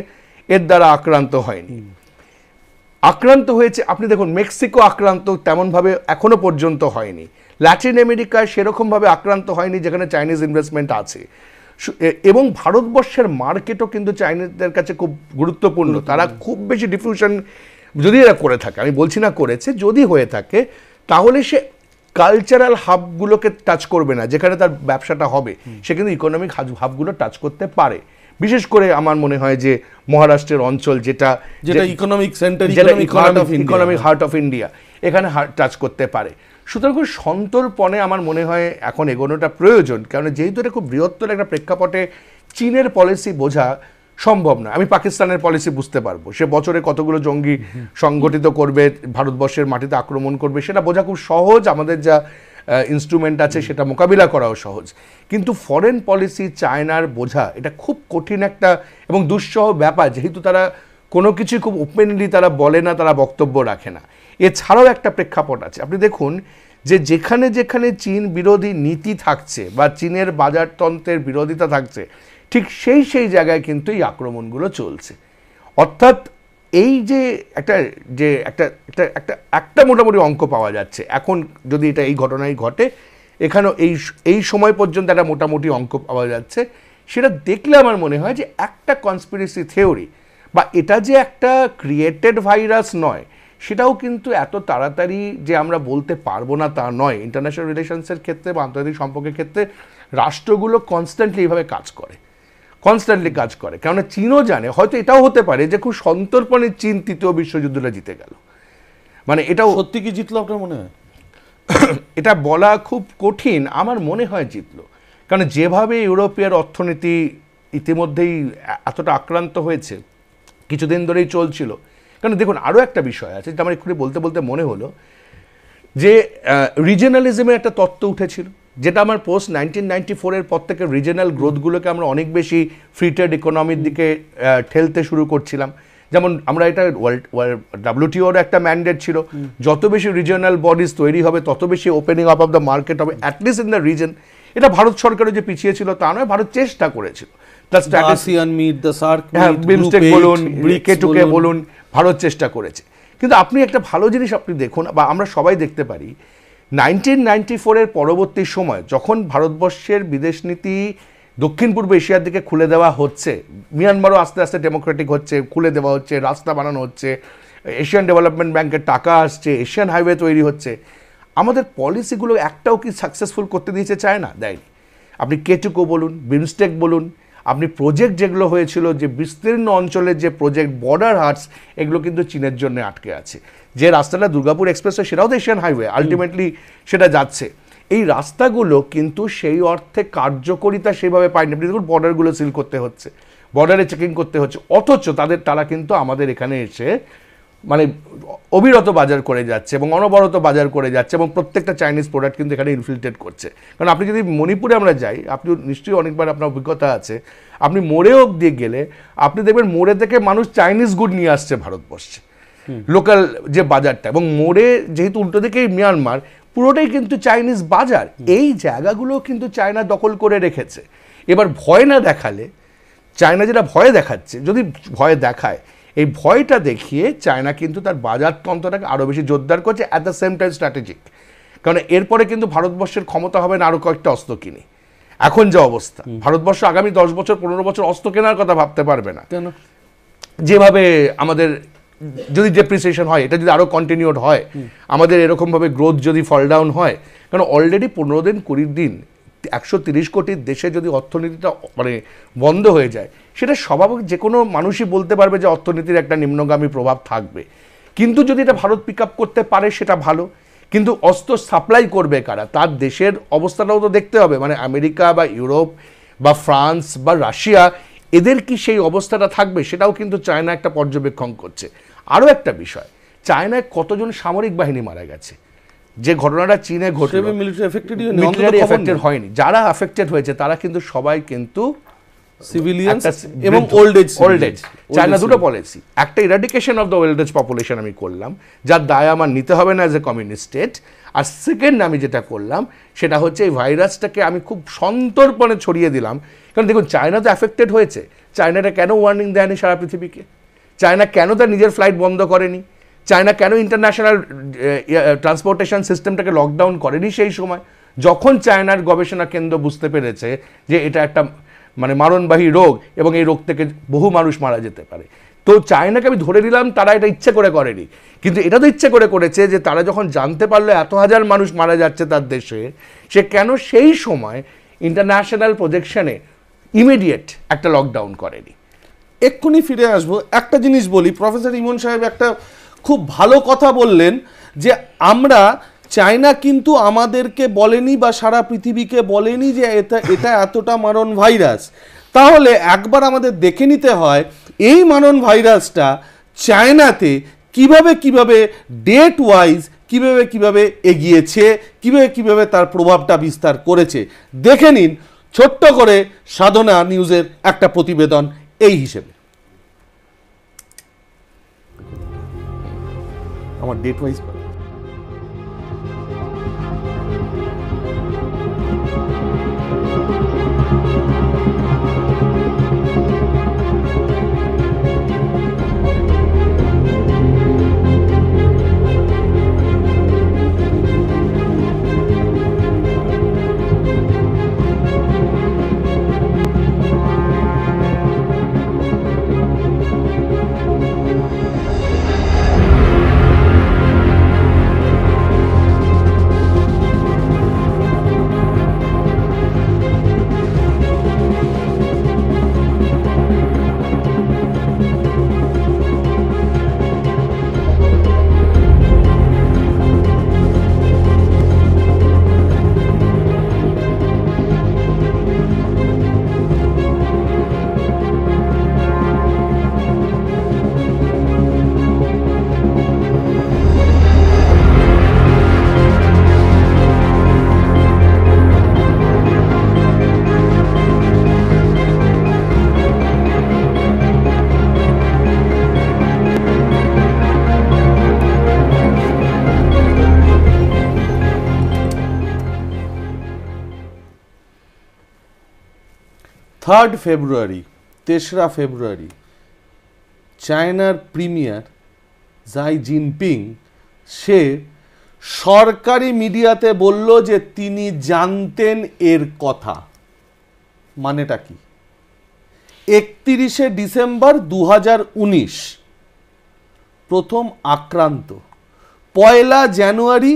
Speaker 3: এর দ্বারা আক্রান্ত হয়নি। আক্রান্ত হয়েছে, আপনি দেখুন মেক্সিকো আক্রান্ত তেমনভাবে এখনো পর্যন্ত হয়নি। ল্যাটিন আমেরিকায় সেরকমভাবে আক্রান্ত হয়নি যেখানে চাইনিজ ইনভেস্টমেন্ট আছে। এবং ভারতবর্ষের মার্কেটও কিন্তু চাইনিজদের কাছে খুব গুরুত্বপূর্ণ। তারা খুব বেশি ডিফিউশন যদি এরা করে থাকে, আমি বলছি না করেছে, যদি হয়ে থাকে, তাহলে সে কালচারাল হাবগুলোকে টাচ করবে না, যেখানে তার ব্যবসাটা হবে। সে কিন্তু ইকোনমিক হাবগুলো টাচ করতে পারে। বিশেষ করে আমার মনে হয় যে মহারাষ্ট্রের অঞ্চল, যেটা
Speaker 1: economic centre,
Speaker 3: economic heart of India, এখানে টাচ করতে পারে। সুতরাং খুব সন্তর্পণে আমার মনে হয় এখন এগোনোটা প্রয়োজন। কারণ যেহেতু এটা খুব বৃহত্তর একটা প্রেক্ষাপটে চীনের পলিসি বোঝা সম্ভব না। আমি পাকিস্তানের পলিসি বুঝতে পারবো, সে বছরে কতগুলো জঙ্গি সংগঠিত করবে, ভারতবর্ষের মাটিতে আক্রমণ করবে, সেটা বোঝা খুব সহজ। আমাদের যা ইনস্ট্রুমেন্ট আছে সেটা মোকাবিলা করাও সহজ। কিন্তু ফরেন পলিসি চায়নার বোঝা এটা খুব কঠিন একটা এবং দুঃসহ ব্যাপার, যেহেতু তারা কোনো কিছুই খুব ওপেনলি তারা বলে না, তারা বক্তব্য রাখে না। এছাড়াও একটা প্রেক্ষাপট আছে, আপনি দেখুন যে যেখানে যেখানে চীন বিরোধী নীতি থাকছে বা চীনের বাজারতন্ত্রের বিরোধিতা থাকছে, ঠিক সেই জায়গায় কিন্তু এই আক্রমণগুলো চলছে। অর্থাৎ এই যে একটা মোটামুটি অঙ্ক পাওয়া যাচ্ছে এখন, যদি এটা এই ঘটনাই ঘটে, এখানেও এই সময় পর্যন্ত একটা মোটামুটি অঙ্ক পাওয়া যাচ্ছে। সেটা দেখলে আমার মনে হয় যে একটা কনস্পিরেসি থিওরি বা এটা যে একটা ক্রিয়েটেড ভাইরাস নয়, সেটাও কিন্তু এত তাড়াতাড়ি যে আমরা বলতে পারবো না তা নয়। ইন্টারন্যাশনাল রিলেশনসের ক্ষেত্রে বা আন্তর্জাতিক সম্পর্কের ক্ষেত্রে রাষ্ট্রগুলো কনস্ট্যান্টলি এইভাবে কাজ করে, কেননা চীনও জানে হয়তো এটাও হতে পারে যে খুব সন্তর্পণে চীন তৃতীয় বিশ্বযুদ্ধটা জিতে গেল। মানে এটাও
Speaker 1: সত্যি কি জিতলো আপনার মনে হয়?
Speaker 3: এটা বলা খুব কঠিন, আমার মনে হয় জিতলো। কারণ যেভাবে ইউরোপীয় অর্থনীতি ইতিমধ্যেই এতটা আক্রান্ত হয়েছে, কিছুদিন ধরেই চলছিল। কারণ দেখুন আরও একটা বিষয় আছে যেটা আমার এক্ষুনি বলতে বলতে মনে হলো, যে রিজনালিজমের একটা তত্ত্ব উঠেছিল, যেটা আমার পোস্ট 1994-এর পর থেকে রিজনাল গ্রোথগুলোকে আমরা অনেক বেশি ফ্রি ট্রেড ইকোনমির দিকে ঠেলতে শুরু করছিলাম। যেমন আমরা এটা WTOর একটা ম্যান্ডেট ছিল, যত বেশি রিজনাল বডিজ তৈরি হবে তত বেশি opening up of the market হবে, অ্যাটলিস্ট ইন দ্য রিজন। এটা ভারত সরকারও যে পিছিয়ে ছিল তা নয়, ভারত চেষ্টা করেছিল। বলুন, ভারত চেষ্টা করেছে। কিন্তু আপনি একটা ভালো জিনিস আপনি দেখুন, বা আমরা সবাই দেখতে পারি, 1994-এর পরবর্তী সময় যখন ভারতবর্ষের বিদেশ নীতি দক্ষিণ পূর্ব এশিয়ার দিকে খুলে দেওয়া হচ্ছে, মিয়ানমারও আস্তে আস্তে ডেমোক্রেটিক হচ্ছে, খুলে দেওয়া হচ্ছে, রাস্তা বানানো হচ্ছে, এশিয়ান ডেভেলপমেন্ট ব্যাংকের টাকা আসছে, এশিয়ান হাইওয়ে তৈরি হচ্ছে, আমাদের পলিসিগুলো একটাও কি সাকসেসফুল করতে দিয়েছে চায়না? দেয়নি। আপনি কেটুকো বলুন, বিমস্টেক বলুন, আপনি প্রজেক্ট যেগুলো হয়েছিল, যে বিস্তীর্ণ অঞ্চলের যে প্রজেক্ট, বর্ডার হাটস, এগুলো কিন্তু চীনের জন্য আটকে আছে। যে রাস্তাটা দুর্গাপুর এক্সপ্রেসওয়ে, সেটাও তো এশিয়ান হাইওয়ে, আলটিমেটলি সেটা যাচ্ছে। এই রাস্তাগুলো কিন্তু সেই অর্থে কার্যকরিতা সেভাবে পায়নি। আপনি দেখুন বর্ডারগুলো সিল করতে হচ্ছে, বর্ডারে চেকিং করতে হচ্ছে, অথচ তারা কিন্তু আমাদের এখানে এসে মানে অবিরত বাজার করে যাচ্ছে এবং অনবরত বাজার করে যাচ্ছে এবং প্রত্যেকটা চাইনিজ প্রোডাক্ট কিন্তু এখানে ইনফিল্ট্রেট করছে। কারণ আপনি যদি মণিপুরে আমরা যাই, আপনি নিশ্চয়ই অনেকবার আপনার অভিজ্ঞতা আছে, আপনি মোড়েও দিয়ে গেলে আপনি দেখবেন মোড়ে থেকে মানুষ চাইনিজ গুড নিয়ে আসছে ভারতবর্ষে, লোকাল যে বাজারটা, এবং মোড়ে যেহেতু উল্টো দিকেই মিয়ানমার, পুরোটাই কিন্তু চাইনিজ বাজার। এই জায়গাগুলো কিন্তু চায়না দখল করে রেখেছে। এবার ভয় না দেখালে, চায়না যেটা ভয় দেখাচ্ছে, যদি ভয় দেখায়, এই ভয়টা দেখিয়ে চায়না কিন্তু তার বাজারতন্ত্রটাকে আরও বেশি জোরদার করছে, at the same time strategic. কারণ এরপরে কিন্তু ভারতবর্ষের ক্ষমতা হবে না আরও কয়েকটা অস্ত্র কিনে। এখন যে অবস্থা, ভারতবর্ষ আগামী 10 বছর 15 বছর অস্ত্র কেনার কথা ভাবতে পারবে না।
Speaker 1: কেন?
Speaker 3: যেভাবে আমাদের যদি ডেপ্রিসিয়েশন হয়, এটা যদি আরও কন্টিনিউড হয়, আমাদের এরকমভাবে গ্রোথ যদি ফল ডাউন হয়, কারণ অলরেডি 15 দিন 20 দিন 130 কোটির দেশে যদি অর্থনীতিটা মানে বন্ধ হয়ে যায়, সেটা স্বাভাবিক, যে কোনো মানুষই বলতে পারবে যে অর্থনীতির একটা নিম্নগামী প্রভাব থাকবে। কিন্তু যদি এটা ভারত পিক আপ করতে পারে সেটা ভালো, কিন্তু অস্ত্র সাপ্লাই করবে কারা, তার দেশের অবস্থাটাও তো দেখতে হবে। মানে আমেরিকা বা ইউরোপ বা ফ্রান্স বা রাশিয়া, এদের কি সেই অবস্থাটা থাকবে, সেটাও কিন্তু চায়না একটা পর্যবেক্ষণ করছে। আরও একটা বিষয়, চায়নায় কতজন সামরিক বাহিনী মারা গেছে, যে ঘটনাটা চীনে ঘটে, মিলিটারি এফেক্টেড হয়নি। যারা এফেক্টেড হয়েছে তারা কিন্তু সবাই কিন্তু
Speaker 1: সিভিলিয়ান এবং ওল্ড এজ।
Speaker 3: চায়না দুটো পলিসি, একটা eradication of the old age population আমি করলাম, যার দায় আমার নিতে হবে না এজ এ কমিউনিস্ট স্টেট। আর সেকেন্ড আমি যেটা করলাম সেটা হচ্ছে এই ভাইরাসটাকে আমি খুব সন্তর্পণে ছড়িয়ে দিলাম। কারণ দেখুন, চায়না তো অ্যাফেক্টেড হয়েছে, চায়নাটা কেন ওয়ার্নিং দেয়নি সারা পৃথিবীকে? চায়না কেন তার নিজের ফ্লাইট বন্ধ করেনি? চায়না কেন ইন্টারন্যাশনাল ট্রান্সপোর্টেশন সিস্টেমটাকে লকডাউন করেনি সেই সময়, যখন চায়নার গবেষণা কেন্দ্র বুঝতে পেরেছে যে এটা একটা মানে মারণবাহী রোগ এবং এই রোগ থেকে বহু মানুষ মারা যেতে পারে? তো চায়নাকে আমি ধরে নিলাম তারা এটা ইচ্ছে করে করেনি, কিন্তু এটা তো ইচ্ছে করে করেছে যে তারা যখন জানতে পারলো এত হাজার মানুষ মারা যাচ্ছে তার দেশে, সে কেন সেই সময় ইন্টারন্যাশনাল প্রজেকশনে ইমিডিয়েট একটা লকডাউন করেনি?
Speaker 1: এক্ষুনি ফিরে আসবো। একটা জিনিস বলি, প্রফেসর ইমন সাহেব একটা খুব ভালো কথা বললেন যে আমরা, চায়না কিন্তু আমাদেরকে বলেনি বা সারা পৃথিবীকে বলেনি যে এটা এতটা মারণ ভাইরাস। তাহলে একবার আমাদের দেখে নিতে হয় এই মারণ ভাইরাসটা চায়নাতে কিভাবে ডেট ওয়াইজ কিভাবে এগিয়েছে, কিভাবে তার প্রভাবটা বিস্তার করেছে। দেখে নিন ছোট্ট করে সাধনা নিউজের একটা প্রতিবেদন এই হিসেবে। আমার ডেট ওয়াইজ ফেব্রুয়ারি 3রা ফেব্রুয়ারি চায়নার প্রিমিয়ার জাই জিনপিং সে সরকারি মিডিয়াতে বলল যে তিনি জানতেন এর কথা। মানেটা কি? 31শে ডিসেম্বর 2019 প্রথম আক্রান্ত, 1লা জানুয়ারি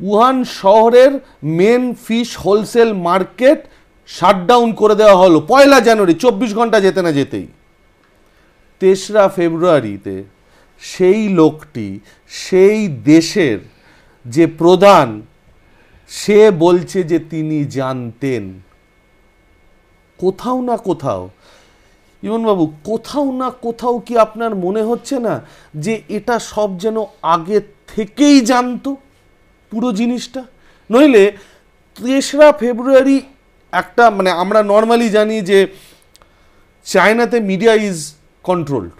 Speaker 1: উহান শহরের main fish wholesale market shutdown করে দেওয়া হলো 1লা জানুয়ারি, 24 ঘন্টা যেতে না যেতেই। 3রা ফেব্রুয়ারিতে সেই লোকটি, সেই দেশের যে প্রধান, সে বলছে যে তিনি জানতেন। কোথাও না কোথাও ইমনবাবু, কোথাও না কোথাও কি আপনার মনে হচ্ছে না যে এটা সব যেন আগে থেকেই জানতো পুরো জিনিসটা? নইলে 3রা ফেব্রুয়ারি একটা মানে আমরা নর্মালি জানি যে চায়নাতে মিডিয়া ইজ কন্ট্রোলড,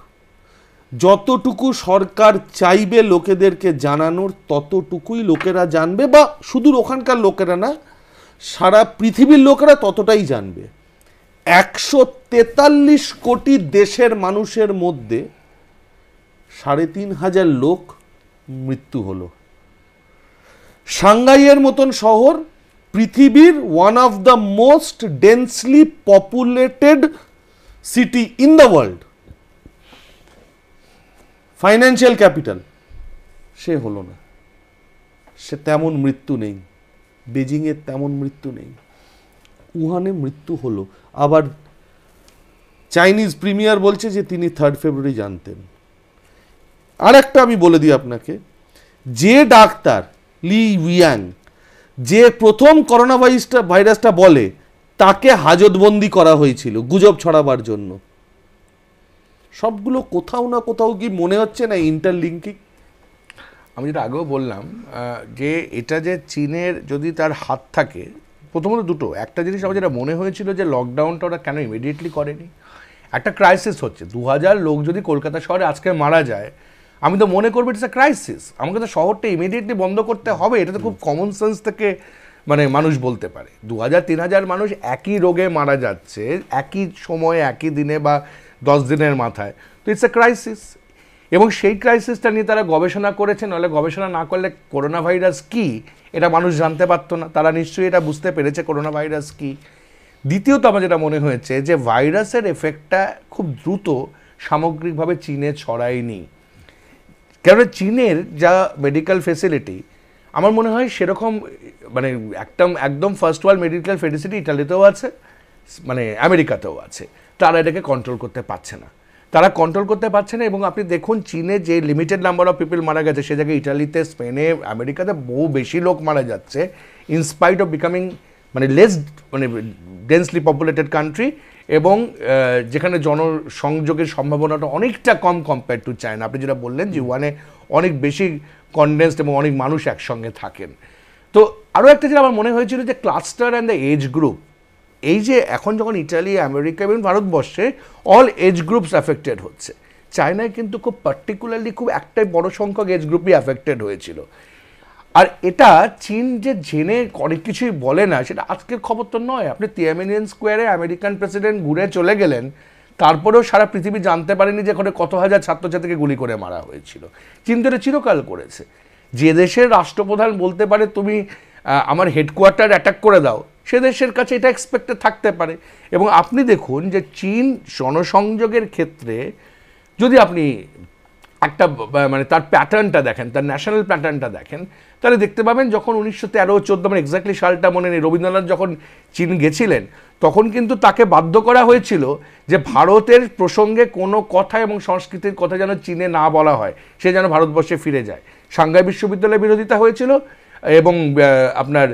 Speaker 1: যতটুকু সরকার চাইবে লোকেদেরকে জানানোর ততটুকুই লোকেরা জানবে, বা শুধু ওখানকার লোকেরা না, সারা পৃথিবীর লোকেরা ততটাই জানবে। 143 কোটি দেশের মানুষের মধ্যে 3,500 লোক মৃত্যু হলো। সাংহাইয়ের মতন শহর পৃথিবীর one of the most densely populated city in the world, financial capital, সে হলো না। সে তেমন মৃত্যু নেই, বেজিংয়ে তেমন মৃত্যু নেই, উহানে মৃত্যু হলো। আবার চাইনিজ প্রিমিয়ার বলছে যে তিনি 3 ফেব্রুয়ারি জানতেন। আর একটা আমি বলে দিই আপনাকে, যে ডাক্তার লি উইয়াং যে প্রথম করোনা ভাইরাসটা বলে, তাকে হাজতবন্দি করা হয়েছিল গুজব ছড়াবার জন্য। সবগুলো কোথাও না কোথাও কি মনে হচ্ছে না ইন্টারলিঙ্কিং?
Speaker 3: আমি যেটা আগেও বললাম যে এটা যে চীনের যদি তার হাত থাকে, প্রথমত দুটো, একটা জিনিস আমার যেটা মনে হয়েছিল যে লকডাউনটা ওরা কেন ইমিডিয়েটলি করেনি। একটা ক্রাইসিস হচ্ছে, 2000 লোক যদি কলকাতা শহরে আজকে মারা যায়, আমি তো মনে করবো ইটস আ ক্রাইসিস, আমাকে তো শহরটা ইমিডিয়েটলি বন্ধ করতে হবে। এটা তো খুব কমন সেন্স থেকে মানে মানুষ বলতে পারে। 2000-3000 মানুষ একই রোগে মারা যাচ্ছে একই সময়ে একই দিনে বা 10 দিনের মাথায়, তো ইটস এ ক্রাইসিস। এবং সেই ক্রাইসিসটা নিয়ে তারা গবেষণা করেছে, নাহলে গবেষণা না করলে করোনা ভাইরাস কী এটা মানুষ জানতে পারতো না। তারা নিশ্চয়ই এটা বুঝতে পেরেছে করোনা ভাইরাস কী। দ্বিতীয়ত আমার যেটা মনে হয়েছে যে ভাইরাসের এফেক্টটা খুব দ্রুত সামগ্রিকভাবে চীনে ছড়ায়নি, কারণ চীনের যা মেডিকেল ফেসিলিটি আমার মনে হয় সেরকম মানে একদম ফার্স্ট ওয়ার্ল্ড মেডিকেল ফেসিলিটি ইটালিতেও আছে, মানে আমেরিকাতেও আছে। তারা এটাকে কন্ট্রোল করতে পারছে না, এবং আপনি দেখুন চীনে যে লিমিটেড নাম্বার অফ পিপল মারা গেছে, সে জায়গায় ইটালিতে, স্পেনে, আমেরিকাতে বহু বেশি লোক মারা যাচ্ছে, ইনস্পাইট অফ বিকামিং মানে লেস মানে ডেন্সলি পপুলেটেড কান্ট্রি, এবং যেখানে জনসংযোগের সম্ভাবনাটা অনেকটা কম কম্পেয়ার টু চায়না। আপনি যেটা বললেন যে ওয়ানে অনেক বেশি কনডেন্সড এবং অনেক মানুষ একসঙ্গে থাকেন। তো আরও একটা যেটা আমার মনে হয়েছিল যে cluster and the age group, এই যে এখন যখন ইটালি, আমেরিকা এবং ভারতবর্ষে অল এজ গ্রুপস অ্যাফেক্টেড হচ্ছে, চায়নায় কিন্তু খুব পার্টিকুলারলি খুব একটাই বড় সংখ্যক এজ গ্রুপই অ্যাফেক্টেড হয়েছিল। আর এটা চীন যে জেনে অনেক কিছুই বলে না, সেটা আজকের খবর তো নয়। আপনি তিয়ানমেন স্কোয়ারে আমেরিকান প্রেসিডেন্ট ঘুরে চলে গেলেন, তারপরেও সারা পৃথিবী জানতে পারেনি যে ওখানে কত হাজার ছাত্রছাত্রীকে গুলি করে মারা হয়েছিল। চীন তো এটা চিরকাল করেছে। যে দেশের রাষ্ট্রপ্রধান বলতে পারে তুমি আমার হেডকোয়ার্টার অ্যাটাক করে দাও, সে দেশের কাছে এটা এক্সপেক্টেড থাকতে পারে। এবং আপনি দেখুন যে চীন জনসংযোগের ক্ষেত্রে যদি আপনি একটা মানে তার প্যাটার্নটা দেখেন, তার ন্যাশনাল প্যাটার্নটা দেখেন, তাহলে দেখতে পাবেন যখন 1913-14 মানে এক্স্যাক্টলি সালটা মনে নেই, রবীন্দ্রনাথ যখন চীন গেছিলেন, তখন কিন্তু তাকে বাধ্য করা হয়েছিল যে ভারতের প্রসঙ্গে কোনো কথা এবং সংস্কৃতির কথা যেন চীনে না বলা হয়, সে যেন ভারতবর্ষে ফিরে যায়। সাংহাই বিশ্ববিদ্যালয়ে বিরোধিতা হয়েছিল এবং আপনার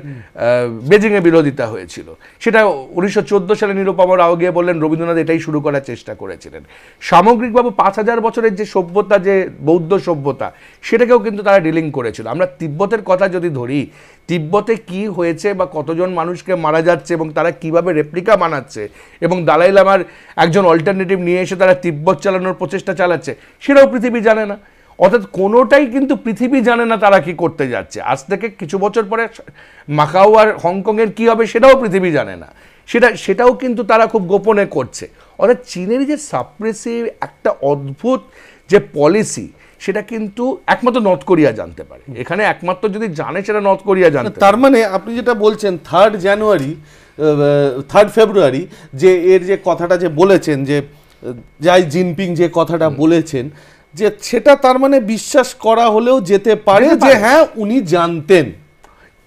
Speaker 3: বেজিংয়ে বিরোধিতা হয়েছিল। সেটা 1914 সালে নিরুপমা রাও গিয়ে বললেন রবীন্দ্রনাথ এটাই শুরু করার চেষ্টা করেছিলেন। সামগ্রিকভাবে 5000 বছরের যে সভ্যতা, যে বৌদ্ধ সভ্যতা, সেটাকেও কিন্তু তারা ডিলিং করেছিল। আমরা তিব্বতের কথা যদি ধরি, তিব্বতে কি হয়েছে বা কতজন মানুষকে মারা যাচ্ছে এবং তারা কিভাবে রেপ্লিকা বানাচ্ছে, এবং দালাই লামার একজন অল্টারনেটিভ নিয়ে এসে তারা তিব্বত চালানোর প্রচেষ্টা চালাচ্ছে, সেটাও পৃথিবী জানে না। অর্থাৎ কোনোটাই কিন্তু পৃথিবী জানে না তারা কি করতে যাচ্ছে। আজ থেকে কিছু বছর পরে মাকাও আর হংকংয়ের কী হবে সেটাও পৃথিবী জানে না, সেটাও কিন্তু তারা খুব গোপনে করছে। অর্থাৎ চীনের যে সাপ্রেসিভ একটা অদ্ভুত যে পলিসি, সেটা কিন্তু একমাত্র নর্থ কোরিয়া জানতে পারে। এখানে একমাত্র যদি জানে সেটা নর্থ কোরিয়া জানতে।
Speaker 1: তার মানে আপনি যেটা বলছেন 3 ফেব্রুয়ারি যে এর যে কথাটা যে বলেছেন, যে যাই জিনপিং যে কথাটা বলেছেন, যে সেটা তার মানে বিশ্বাস করা হলেও যেতে পারে যে হ্যাঁ উনি জানতেন।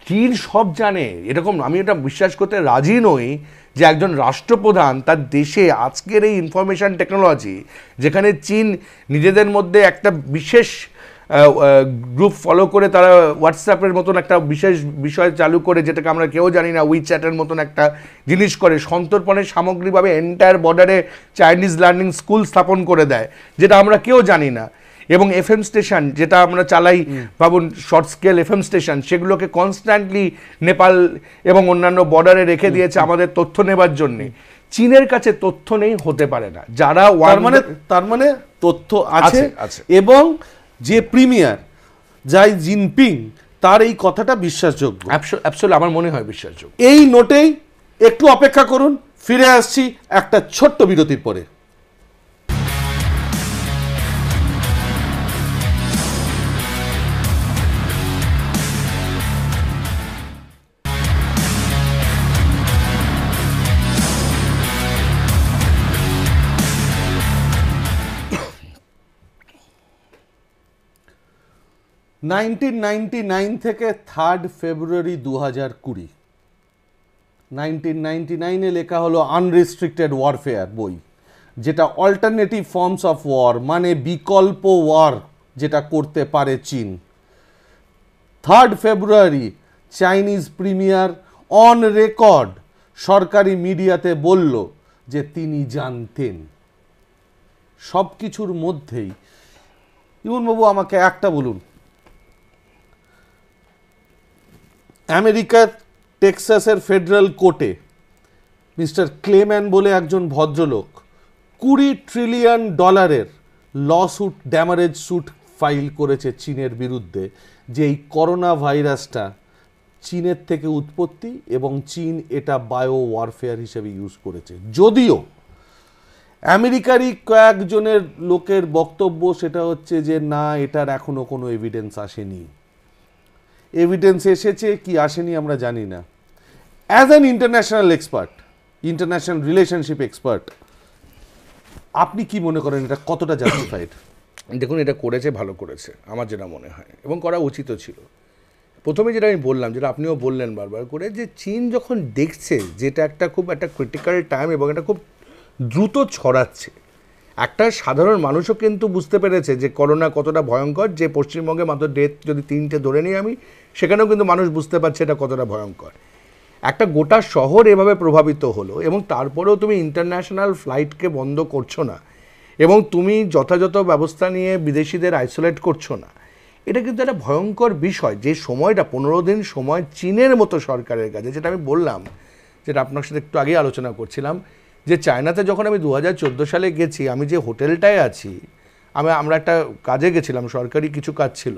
Speaker 3: চীন সব জানে এরকম আমি এটা বিশ্বাস করতে রাজি নই যে একজন রাষ্ট্রপ্রধান তার দেশে আজকের এই ইনফরমেশন টেকনোলজি, যেখানে চীন নিজেদের মধ্যে একটা বিশেষ গ্রুপ ফলো করে তারা হোয়াটসঅ্যাপের মতন একটা বিশেষ বিষয় চালু করে, যেটাকে আমরা কেউ জানি না, উইচ্যাটের মতন একটা জিনিস করে সন্তর্পণে সামগ্রিকভাবে এন্টায়ার বর্ডারে চাইনিজ লার্নিং স্কুল স্থাপন করে দেয়, যেটা আমরা কেউ জানি না। এবং এফএম স্টেশন যেটা আমরা চালাই, ভাবুন শর্ট স্কেল এফএম স্টেশন, সেগুলোকে কনস্ট্যান্টলি নেপাল এবং অন্যান্য বর্ডারে রেখে দিয়েছে আমাদের তথ্য নেবার জন্যে। চীনের কাছে তথ্য নেই, হতে পারে না। যারা
Speaker 1: তার মানে তথ্য
Speaker 3: আছে।
Speaker 1: এবং যে প্রিমিয়ার যাই জিনপিং, তার এই কথাটা বিশ্বাসযোগ্য।
Speaker 3: অ্যাবসলিউটলি আমার মনে হয় বিশ্বাসযোগ্য।
Speaker 1: এই নোটেই একটু অপেক্ষা করুন, ফিরে আসছি একটা ছোট্ট বিরতির পরে। থেকে 3 ফেব্রুয়ারি 2020, 1999-এ লেখা হলো আনরেস্ট্রিক্টেড ওয়ারফেয়ার বই, যেটা অল্টারনেটিভ ফর্মস অফ ওয়ার, মানে বিকল্প ওয়ার যেটা করতে পারে চীন। 3 ফেব্রুয়ারি চাইনিজ প্রিমিয়ার অন রেকর্ড সরকারি মিডিয়াতে বলল যে তিনি জানতেন। সব কিছুর মধ্যেই ইউনবাবু আমাকে একটা বলুন, আমেরিকার টেক্সাসের ফেডারেল কোর্টে মিস্টার ক্লেম্যান বলে একজন ভদ্রলোক $20 ট্রিলিয়ন লস্যুট, ড্যামারেজ স্যুট ফাইল করেছে চীনের বিরুদ্ধে, যে এই করোনা ভাইরাসটা চীনের থেকে উৎপত্তি এবং চীন এটা বায়ো ওয়ারফেয়ার হিসেবে ইউজ করেছে। যদিও আমেরিকারই কয়েকজনের লোকের বক্তব্য সেটা হচ্ছে যে না, এটার এখনো কোনো এভিডেন্স আসেনি। এভিডেন্স এসেছে কি আসেনি আমরা জানি না। As an international expert, international relationship expert, আপনি কি মনে করেন এটা কতটা জাস্টিফাইড?
Speaker 3: দেখুন, এটা করেছে, ভালো করেছে আমার যেটা মনে হয়, এবং করা উচিতও ছিল। প্রথমে যেটা আমি বললাম, যেটা আপনিও বললেন বারবার করে, যে চীন যখন দেখছে যেটা একটা খুব একটা ক্রিটিক্যাল টাইম এবং এটা খুব দ্রুত ছড়াচ্ছে, একটা সাধারণ মানুষও কিন্তু বুঝতে পেরেছে যে করোনা কতটা ভয়ঙ্কর। যে পশ্চিমবঙ্গে মাত্র ডেথ যদি 3টে ধরে নিই আমি, সেখানেও কিন্তু মানুষ বুঝতে পারছে এটা কতটা ভয়ঙ্কর। একটা গোটা শহর এভাবে প্রভাবিত হলো, এবং তারপরেও তুমি ইন্টারন্যাশনাল ফ্লাইটকে বন্ধ করছো না, এবং তুমি যথাযথ ব্যবস্থা নিয়ে বিদেশিদের আইসোলেট করছো না। এটা কিন্তু একটা ভয়ঙ্কর বিষয়। যে সময়টা 15 দিন সময় চীনের মতো সরকারের কাছে, যেটা আমি বললাম, যেটা আপনার সাথে একটু আগেই আলোচনা করছিলাম, যে চায়নাতে যখন আমি 2014 সালে গেছি, আমি যে হোটেলটায় আছি, আমরা একটা কাজে গেছিলাম, সরকারি কিছু কাজ ছিল,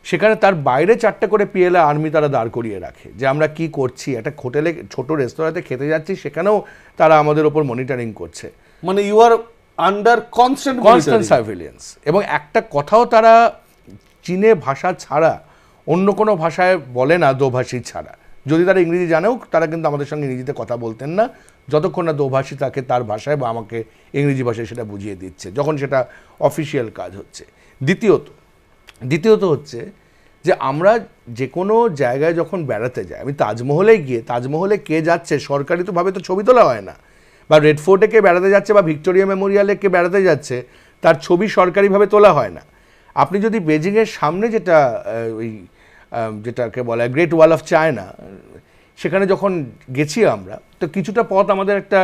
Speaker 3: সেখানে তার বাইরে 4টে করে পিএলএ আর্মি তারা দাঁড় করিয়ে রাখে, যে আমরা কি করছি। একটা হোটেলে, ছোট রেস্তোরাঁতে খেতে যাচ্ছি, সেখানেও তারা আমাদের ওপর মনিটরিং করছে।
Speaker 1: মানে you are under constant
Speaker 3: surveillance. এবং একটা কথাও তারা চীনে ভাষা ছাড়া অন্য কোনো ভাষায় বলে না, দোভাষী ছাড়া। যদি তারা ইংরেজি জানেও, তারা কিন্তু আমাদের সঙ্গে ইংরেজিতে কথা বলতেন না যতক্ষণ না দোভাষী তাকে তার ভাষায় বা আমাকে ইংরেজি ভাষায় সেটা বুঝিয়ে দিচ্ছে, যখন সেটা অফিসিয়াল কাজ হচ্ছে। দ্বিতীয়ত হচ্ছে যে আমরা যে কোনো জায়গায় যখন বেড়াতে যাই, আমি তাজমহলে গিয়ে, তাজমহলে কে যাচ্ছে সরকারি তো ভাবে তো ছবি তোলা হয় না, বা রেড ফোর্টে কে বেড়াতে যাচ্ছে বা ভিক্টোরিয়া মেমোরিয়ালে কে বেড়াতে যাচ্ছে, তার ছবি সরকারিভাবে তোলা হয় না। আপনি যদি বেজিংয়ের সামনে যেটাকে বলা হয় গ্রেট ওয়াল অফ চায়না, সেখানে যখন গেছি আমরা, তো কিছুটা পথ আমাদের একটা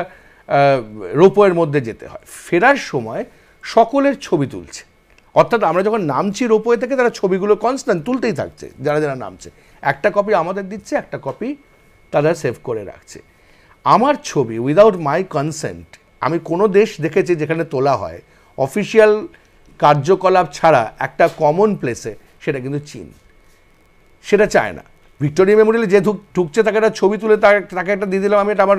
Speaker 3: রোপওয়ের মধ্যে যেতে হয়। ফেরার সময় সকলের ছবি তুলছে, অর্থাৎ আমরা যখন নামছি রোপওয়ে থেকে, তারা ছবিগুলো কনস্ট্যান্ট তুলতেই থাকছে, যারা যারা নামছে। একটা কপি আমাদের দিচ্ছে, একটা কপি তারা সেভ করে রাখছে। আমার ছবি উইদাউট মাই কনসেন্ট আমি কোনো দেশ দেখেছি যেখানে তোলা হয় অফিসিয়াল কার্যকলাপ ছাড়া একটা কমন প্লেসে, সেটা কিন্তু চীন, সেটা চায় না। ভিক্টোরিয়া মেমোরিয়ালে যে ঢুকছে তাকে একটা ছবি তুলে তাকে একটা দিয়ে দিলাম, আমি এটা আমার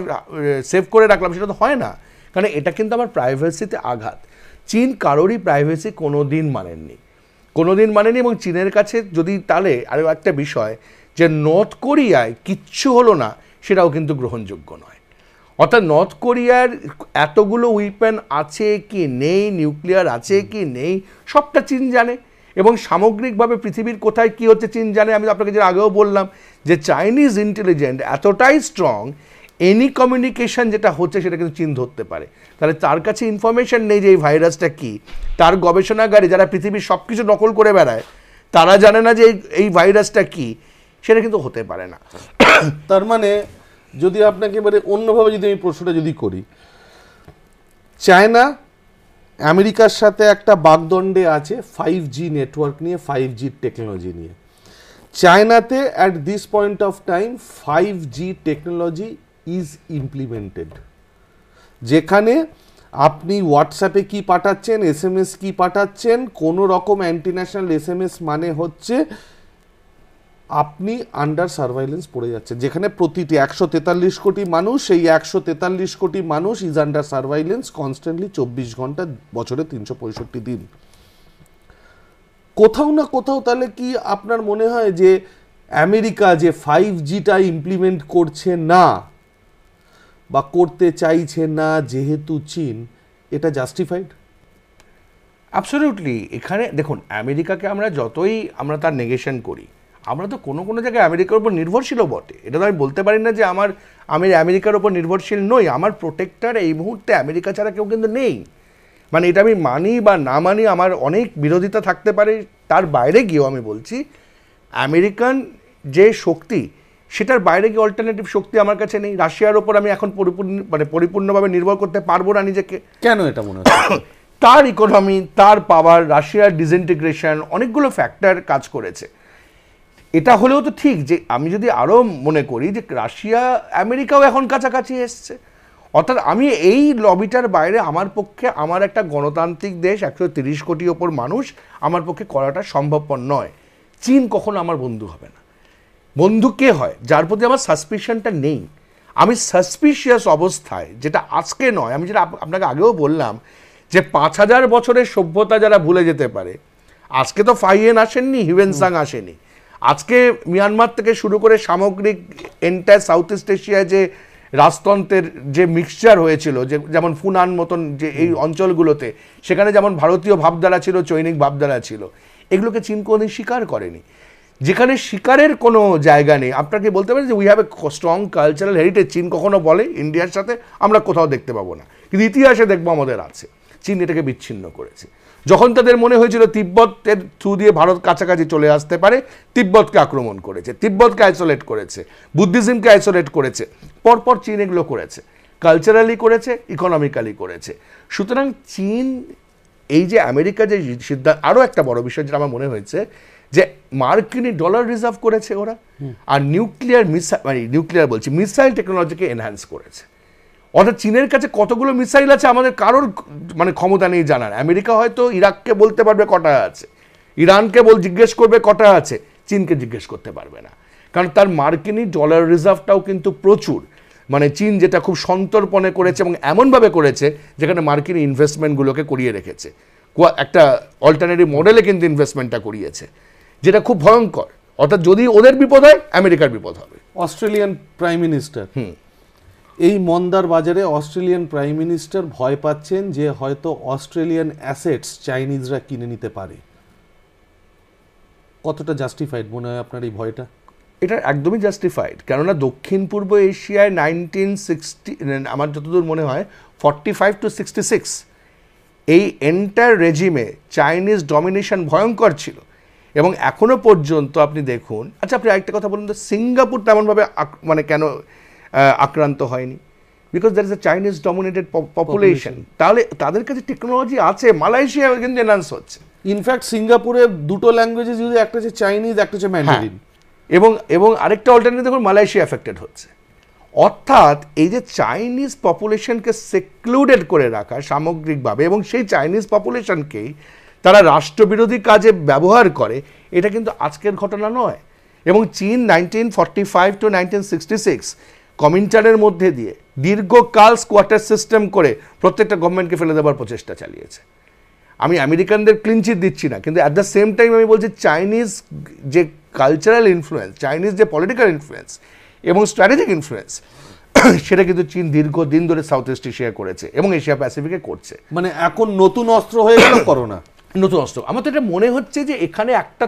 Speaker 3: সেভ করে রাখলাম, সেটা তো হয় না, কারণ এটা কিন্তু আমার প্রাইভেসিতে আঘাত। চীন কারোরই প্রাইভেসি কোনো দিন মানেনি, এবং চীনের কাছে যদি তাহলে আরও একটা বিষয়, যে নর্থ কোরিয়ায় কিচ্ছু হলো না, সেটাও কিন্তু গ্রহণযোগ্য নয়। অর্থাৎ নর্থ কোরিয়ার এতগুলো উইপেন আছে কি নেই, নিউক্লিয়ার আছে কি নেই, সবটা চীন জানে, এবং সামগ্রিকভাবে পৃথিবীর কোথায় কী হচ্ছে চীন জানে। আমি আপনাকে যে আগেও বললাম যে চাইনিজ ইন্টেলিজেন্ট এতটাই স্ট্রং, এনি কমিউনিকেশন যেটা হচ্ছে সেটা কিন্তু চীন ধরতে পারে। তাহলে তার কাছে ইনফরমেশন নেই যে এই ভাইরাসটা কি, তার গবেষণাগারে যারা পৃথিবীর সব কিছু নকল করে বেড়ায় তারা জানে না যে এই ভাইরাসটা কি, সেটা কিন্তু হতে পারে না।
Speaker 1: তার মানে যদি আপনাকে এবারে অন্যভাবে যদি আমি প্রশ্নটা যদি করি, চায়না আমেরিকার সাথে একটা বাগদণ্ডে আছে 5G নেটওয়ার্ক নিয়ে, 5G টেকনোলজি নিয়ে। চায়নাতে at this point of time 5G technology is implemented, যেখানে আপনি হোয়াটসঅ্যাপে কি পাঠাচ্ছেন, SMS কি পাঠাচ্ছেন, কোনো রকম অ্যান্টিন্যাশনাল SMS মানে হচ্ছে আপনি আন্ডার সার্ভাইলেন্স পড়ে যাচ্ছে, যেখানে প্রতিটি 143 কোটি মানুষ, সেই 143 কোটি মানুষ ইজ আন্ডার সার্ভাইলেন্স কনস্ট্যান্টলি 24 ঘন্টা বছরে 365 দিন। কোথাও না কোথাও তাহলে কি আপনার মনে হয় যে আমেরিকা যে 5Gটা ইমপ্লিমেন্ট করছে না বা করতে চাইছে না যেহেতু চীন, এটা জাস্টিফাইড?
Speaker 3: অ্যাবসলিউটলি। এখানে দেখুন, আমেরিকাকে আমরা যতই আমরা তার নেগেশন করি, আমরা তো কোনো কোনো জায়গায় আমেরিকার উপর নির্ভরশীলও বটে। এটা তো আমি বলতে পারি না যে আমি আমেরিকার উপর নির্ভরশীল নই। আমার প্রোটেক্টর এই মুহূর্তে আমেরিকা ছাড়া কেউ কিন্তু নেই। মানে এটা আমি মানি বা না মানি, আমার অনেক বিরোধিতা থাকতে পারে, তার বাইরে গিয়েও আমি বলছি আমেরিকান যে শক্তি, সেটার বাইরে গিয়ে অল্টারনেটিভ শক্তি আমার কাছে নেই। রাশিয়ার ওপর আমি এখন পরিপূর্ণভাবে নির্ভর করতে পারবো না নিজেকে।
Speaker 1: কেন এটা মনে হচ্ছে?
Speaker 3: তার ইকোনমি, তার পাওয়ার, রাশিয়ার ডিসইন্টিগ্রেশন, অনেকগুলো ফ্যাক্টর কাজ করেছে। এটা হলেও তো ঠিক যে আমি যদি আরও মনে করি যে রাশিয়া আমেরিকাও এখন কাছাকাছি এসছে, অর্থাৎ আমি এই লবিটার বাইরে আমার পক্ষে, আমার একটা গণতান্ত্রিক দেশ 130 কোটি ওপর মানুষ, আমার পক্ষে করাটা সম্ভবপর নয়। চীন কখনো আমার বন্ধু হবে না। বন্ধু কে হয়? যার প্রতি আমার সাসপিশনটা নেই। আমি সাসপিশিয়াস অবস্থায়, যেটা আজকে নয়, আমি যেটা আপনাকে আগেও বললাম যে 5000 বছরের সভ্যতা যারা ভুলে যেতে পারে, আজকে তো ফাইয়েন আসেননি, হিউয়েনসাং আসেনি, আজকে মিয়ানমার থেকে শুরু করে সামগ্রিক এন্টায়ার সাউথ ইস্ট এশিয়ায় যে রাজতন্ত্রের যে মিক্সচার হয়েছিল, যে যেমন ফুনান মতন যে এই অঞ্চলগুলোতে, সেখানে যেমন ভারতীয় ভাবধারা ছিল, চৈনিক ভাবধারা ছিল, এগুলোকে চীন কোনোদিন স্বীকার করেনি। যেখানে শিকারের কোনো জায়গা নেই, আপনাকে বলতে পারেন যে we have a strong cultural heritage. চীন কখনো বলে ইন্ডিয়ার সাথে আমরা কোথাও দেখতে পাবো না, কিন্তু ইতিহাসে দেখবো আমাদের আছে। চীন এটাকে বিচ্ছিন্ন করেছে। যখন তাদের মনে হয়েছিল তিব্বতের থ্রু দিয়ে ভারত কাছাকাছি চলে আসতে পারে, তিব্বতকে আক্রমণ করেছে, তিব্বতকে আইসোলেট করেছে, বুদ্ধিজমকে আইসোলেট করেছে। পরপর চীন এগুলো করেছে, কালচারালি করেছে, ইকোনমিক্যালি করেছে। সুতরাং চীন এই যে আমেরিকা যে সিদ্ধান্ত, আরও একটা বড় বিষয় যেটা আমার মনে হয়েছে যে মার্কিনী ডলার রিজার্ভ করেছে ওরা, আর মিসাইল টেকনোলজিকে এনহ্যান্স করেছে। অর্থাৎ চীনের কাছে কতগুলো মিসাইল আছে আমাদের কারোর ক্ষমতা নেই জানার। আমেরিকা হয়তো ইরাককে বলতে পারবে কটা আছে, ইরানকে জিজ্ঞেস করবে কটা আছে, চীনকে জিজ্ঞেস করতে পারবে না, কারণ তার মার্কিনী ডলার রিজার্ভটাও কিন্তু প্রচুর। চীন যেটা খুব সন্তর্পণে করেছে এবং এমনভাবে করেছে যেখানে মার্কিনী ইনভেস্টমেন্টগুলোকে করিয়ে রেখেছে, একটা অল্টারনেটিভ মডেলে কিন্তু ইনভেস্টমেন্টটা করিয়েছে, যেটা খুব ভয়ঙ্কর। অর্থাৎ যদি ওদের বিপদ হয়, আমেরিকার বিপদ হবে।
Speaker 1: অস্ট্রেলিয়ান প্রাইম মিনিস্টার এই মন্দার বাজারে অস্ট্রেলিয়ান প্রাইম মিনিস্টার ভয় পাচ্ছেন যে হয়তো অস্ট্রেলিয়ান অ্যাসেটস চাইনিজরা কিনে নিতে পারে। কতটা জাস্টিফাইড মনে হয় আপনার এই ভয়টা?
Speaker 3: এটা একদমই জাস্টিফাইড, কেননা দক্ষিণ পূর্ব এশিয়ায় 1960, আমার যতদূর মনে হয় 45 to 66, এই এন্টায়ার রেজিমে চাইনিজ ডমিনেশন ভয়ঙ্কর ছিল। এবং এখনো পর্যন্ত আপনি দেখুন, আচ্ছা আপনি আরেকটা কথা বলুন তো, সিঙ্গাপুর তেমনভাবে কেন আক্রান্ত হয়নি? Because there is a Chinese dominated population. তাহলে তাদের কাছে টেকনোলজি আছে, মালয়েশিয়া কিন্তু এনহান্স হচ্ছে।
Speaker 1: ইনফ্যাক্ট সিঙ্গাপুরে দুটো ল্যাঙ্গুয়েজে যদি একটা হচ্ছে চাইনিজ, একটা হচ্ছে ম্যান্ডারিন,
Speaker 3: এবং আরেকটা অল্টারনেটিভ দেখুন, মালয়েশিয়া এফেক্টেড হচ্ছে। অর্থাৎ এই যে চাইনিজ পপুলেশনকে সেক্লুডেড করে রাখা সামগ্রিকভাবে, এবং সেই চাইনিজ পপুলেশনকেই তারা রাষ্ট্রবিরোধী কাজে ব্যবহার করে, এটা কিন্তু আজকের ঘটনা নয়। এবং চীন 1945 to 1966 কমিন্টারের মধ্যে দিয়ে দীর্ঘকাল স্কোয়াটার সিস্টেম করে প্রত্যেকটা গভর্নমেন্টকে ফেলে দেওয়ার প্রচেষ্টা চালিয়েছে। আমি আমেরিকানদের ক্লিনচিট দিচ্ছি না, কিন্তু অ্যাট দ্য সেম টাইম আমি বলছি চাইনিজ যে কালচারাল ইনফ্লুয়েন্স, চাইনিজ যে পলিটিক্যাল ইনফ্লুয়েন্স এবং স্ট্র্যাটেজিক ইনফ্লুয়েন্স, সেটা কিন্তু চীন দীর্ঘদিন ধরে সাউথ ইস্ট এশিয়া করেছে এবং এশিয়া প্যাসিফিকে করছে।
Speaker 1: এখন নতুন অস্ত্র হয়ে গেল করোনা,
Speaker 3: নতুন অস্ত্র। আমার তো এটা মনে হচ্ছে যে এখানে একটা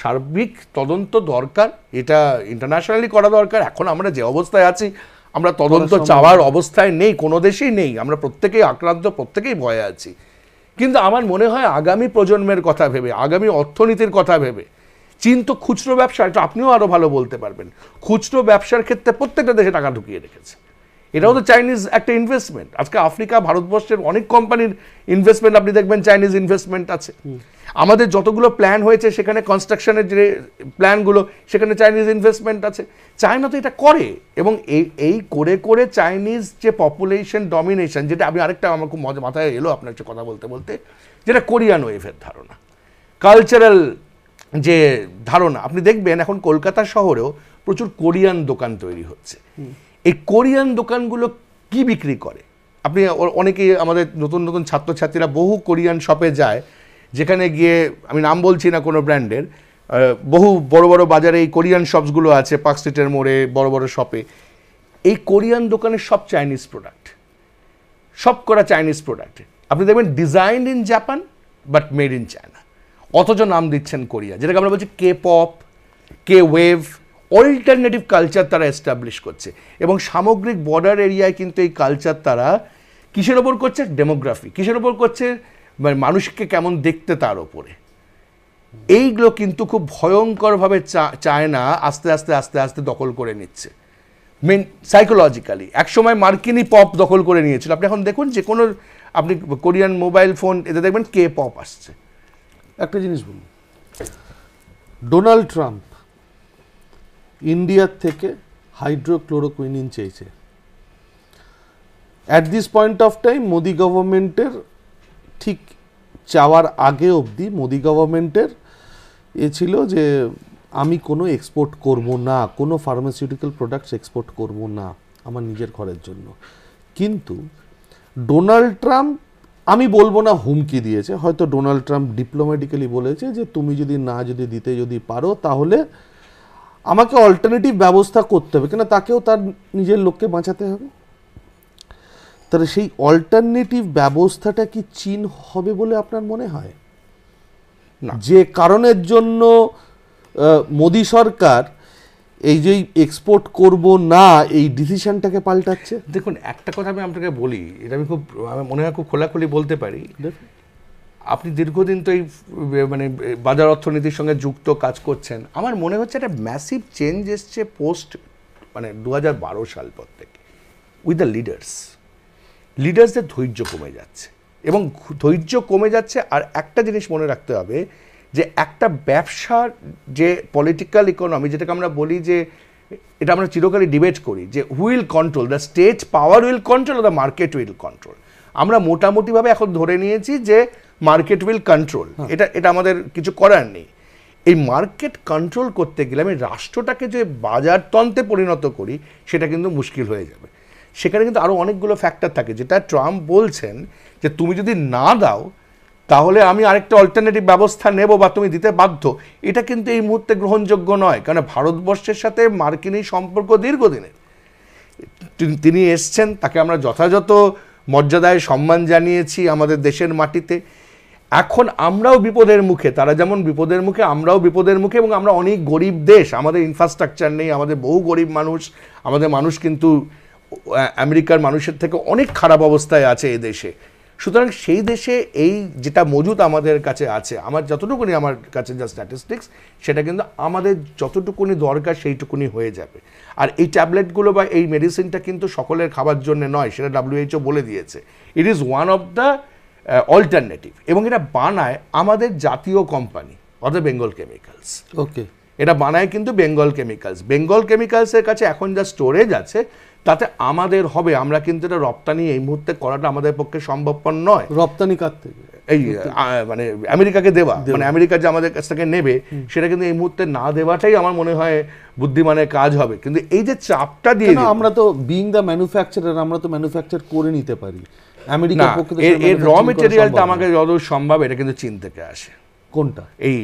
Speaker 3: সার্বিক তদন্ত দরকার, এটা ইন্টারন্যাশনালি করা দরকার। এখন আমরা যে অবস্থায় আছি, আমরা তদন্ত চাওয়ার অবস্থায় নেই, কোনো দেশেই নেই, আমরা প্রত্যেকেই আক্রান্ত, প্রত্যেকেই ভয়ে আছি। কিন্তু আমার মনে হয় আগামী প্রজন্মের কথা ভেবে, আগামী অর্থনীতির কথা ভেবে, চীন তো খুচরো ব্যবসা, এটা আপনিও আরো ভালো বলতে পারবেন, খুচরো ব্যবসার ক্ষেত্রে প্রত্যেকটা দেশে টাকা ঢুকিয়ে রেখেছে। এটাও তো চাইনিজ একটা ইনভেস্টমেন্ট। আজকে আফ্রিকা, ভারতবর্ষের অনেক কোম্পানির ইনভেস্টমেন্ট আপনি দেখবেন চাইনিজ ইনভেস্টমেন্ট আছে। আমাদের যতগুলো প্ল্যান হয়েছে সেখানে কনস্ট্রাকশনের যে প্ল্যানগুলো, সেখানে চাইনিজ ইনভেস্টমেন্ট আছে। চায়না তো এটা করে, এবং এই করে করে চাইনিজ যে পপুলেশন ডমিনেশন, যেটা আমি আরেকটা আমার খুব মাথায় এলো আপনার সাথে কথা বলতে বলতে, যেটা কোরিয়ান ওয়েভের ধারণা, কালচারাল যে ধারণা। আপনি দেখবেন এখন কলকাতা শহরেও প্রচুর কোরিয়ান দোকান তৈরি হচ্ছে। এই কোরিয়ান দোকানগুলো কি বিক্রি করে? আপনি অনেকেই আমাদের নতুন নতুন ছাত্রছাত্রীরা বহু কোরিয়ান শপে যায়, যেখানে গিয়ে, আমি নাম বলছি না কোনো ব্র্যান্ডের, বহু বড় বড় বাজারে এই কোরিয়ান শপসগুলো আছে, পার্ক স্ট্রিটের মোড়ে বড় বড় শপে। এই কোরিয়ান দোকানের সব চাইনিজ প্রোডাক্ট, সব করা চাইনিজ প্রোডাক্ট। আপনি দেখবেন design in Japan but made in China, অথচ নাম দিচ্ছেন কোরিয়া, যেটাকে আমরা বলছি কে পপ, কে ওয়েভ। অল্টারনেটিভ কালচার তারা এস্টাবলিশ করছে, এবং সামগ্রিক বর্ডার এরিয়ায় কিন্তু এই কালচার তারা কিসের ওপর করছে? ডেমোগ্রাফি। কিসের ওপর করছে? মানে মানুষকে কেমন দেখতে তার ওপরে। এইগুলো কিন্তু খুব ভয়ঙ্করভাবে চায়না আস্তে আস্তে আস্তে আস্তে দখল করে নিচ্ছে, মেন সাইকোলজিক্যালি। একসময় মার্কিনি পপ দখল করে নিয়েছিল। আপনি এখন দেখুন যে কোনো, আপনি কোরিয়ান মোবাইল ফোন এতে দেখবেন কে পপ আসছে।
Speaker 1: একটা জিনিস বলুন, ডোনাল্ড ট্রাম্প ইন্ডিয়ার থেকে হাইড্রোক্লোরোকুইনিন চেয়েছে। At this point of time Modi গভর্নমেন্টের ঠিক চাওয়ার আগে অবধি মোদি গভর্নমেন্টের ছিল যে আমি কোনো এক্সপোর্ট করব না, কোনো ফার্মাসিউটিক্যাল প্রোডাক্টস এক্সপোর্ট করব না আমার নিজের ঘরের জন্য। কিন্তু ডোনাল্ড ট্রাম্প, আমি বলবো না হুমকি দিয়েছে, হয়তো ডোনাল্ড ট্রাম্প ডিপ্লোম্যাটিক্যালি বলেছে যে তুমি যদি দিতে পারো তাহলে আমাকে অল্টারনেটিভ ব্যবস্থা করতে হবে, কেন তাকেও তার নিজের লোককে বাঁচাতে হবে। তাহলে সেই অল্টারনেটিভ ব্যবস্থাটা কি চীন হবে বলে আপনার মনে হয়?
Speaker 3: না,
Speaker 1: যে কারণের জন্য মোদি সরকার এই যে এক্সপোর্ট করব না এই ডিসিশনটাকে পাল্টাচ্ছে।
Speaker 3: দেখুন, একটা কথা আমি আপনাকে বলি, এটা আমি আমার মনে হয় খুব খোলাখুলি বলতে পারি। আপনি দীর্ঘদিন তো এই মানে বাজার অর্থনীতির সঙ্গে যুক্ত কাজ করছেন। আমার মনে হচ্ছে একটা ম্যাসিভ চেঞ্জ এসছে পোস্ট মানে 2012 সাল পর থেকে, উইথ দ্য লিডার্সদের ধৈর্য কমে যাচ্ছে, এবং ধৈর্য কমে যাচ্ছে। আর একটা জিনিস মনে রাখতে হবে যে একটা ব্যবসার যে পলিটিক্যাল ইকোনমি, যেটাকে আমরা বলি যে, এটা আমরা চিরকালই ডিবেট করি যে wheel control, the state power will control, the market will control. আমরা মোটামুটিভাবে এখন ধরে নিয়েছি যে মার্কেট উইল কন্ট্রোল, এটা আমাদের কিছু করার নেই। এই মার্কেট কন্ট্রোল করতে গেলে আমি রাষ্ট্রটাকে যে বাজারতন্ত্রে পরিণত করি, সেটা কিন্তু মুশকিল হয়ে যাবে। সেখানে কিন্তু আরও অনেকগুলো ফ্যাক্টর থাকে, যেটা ট্রাম্প বলছেন যে তুমি যদি না দাও তাহলে আমি আরেকটা অল্টারনেটিভ ব্যবস্থা নেব বা তুমি দিতে বাধ্য। এটা কিন্তু এই মুহূর্তে গ্রহণযোগ্য নয়, কারণ ভারতবর্ষের সাথে মার্কিন এই সম্পর্ক দীর্ঘদিনের। তিনি এসছেন, তাকে আমরা যথাযথ মর্যাদায় সম্মান জানিয়েছি আমাদের দেশের মাটিতে। এখন আমরাও বিপদের মুখে, তারা যেমন বিপদের মুখে আমরাও বিপদের মুখে, এবং আমরা অনেক গরিব দেশ, আমাদের ইনফ্রাস্ট্রাকচার নেই, আমাদের বহু গরিব মানুষ, আমাদের মানুষ কিন্তু আমেরিকার মানুষের থেকে অনেক খারাপ অবস্থায় আছে এ দেশে। সুতরাং সেই দেশে এই যেটা মজুদ আমাদের কাছে আছে, আমার যতটুকুনি আমার কাছে যা স্ট্যাটিস্টিক্স, সেটা কিন্তু আমাদের যতটুকুনি দরকার সেইটুকুনি হয়ে যাবে। আর এই ট্যাবলেটগুলো বা এই মেডিসিনটা কিন্তু সকলের খাবার জন্য নয়, সেটা WHO বলে দিয়েছে। It is one of the alternative, এবং এটা বানায় আমাদের জাতীয় কোম্পানি, অর্থাৎ বেঙ্গল কেমিক্যালস।
Speaker 1: ওকে,
Speaker 3: এটা বানায় কিন্তু বেঙ্গল কেমিক্যালস। বেঙ্গল কেমিক্যালসের কাছে এখন যা স্টোরেজ আছে তাতে আমাদের হবে, আমরা কিন্তু এটা রপ্তানি এই মুহূর্তে করাটা আমাদের পক্ষে সম্ভবপর নয়।
Speaker 1: রপ্তানি কার থেকে?
Speaker 3: এই মানে আমেরিকাকে দেওয়া, মানে আমেরিকা যে আমাদের কাছ থেকে নেবে, সেটা কিন্তু এই মুহূর্তে না দেওয়াটাই আমার মনে হয় বুদ্ধিমানের কাজ হবে। কিন্তু এই যে চাপটা দিয়ে,
Speaker 1: আমরা তো বিং দ্য ম্যানুফ্যাকচারার, আমরা তো ম্যানুফ্যাকচার করে নিতে পারি। আমেরিকার পক্ষে
Speaker 3: এর র মেটেরিয়ালটা আমাকে যত সম্ভব এটা কিন্তু চীন থেকে আসে।
Speaker 1: কোনটা?
Speaker 3: এই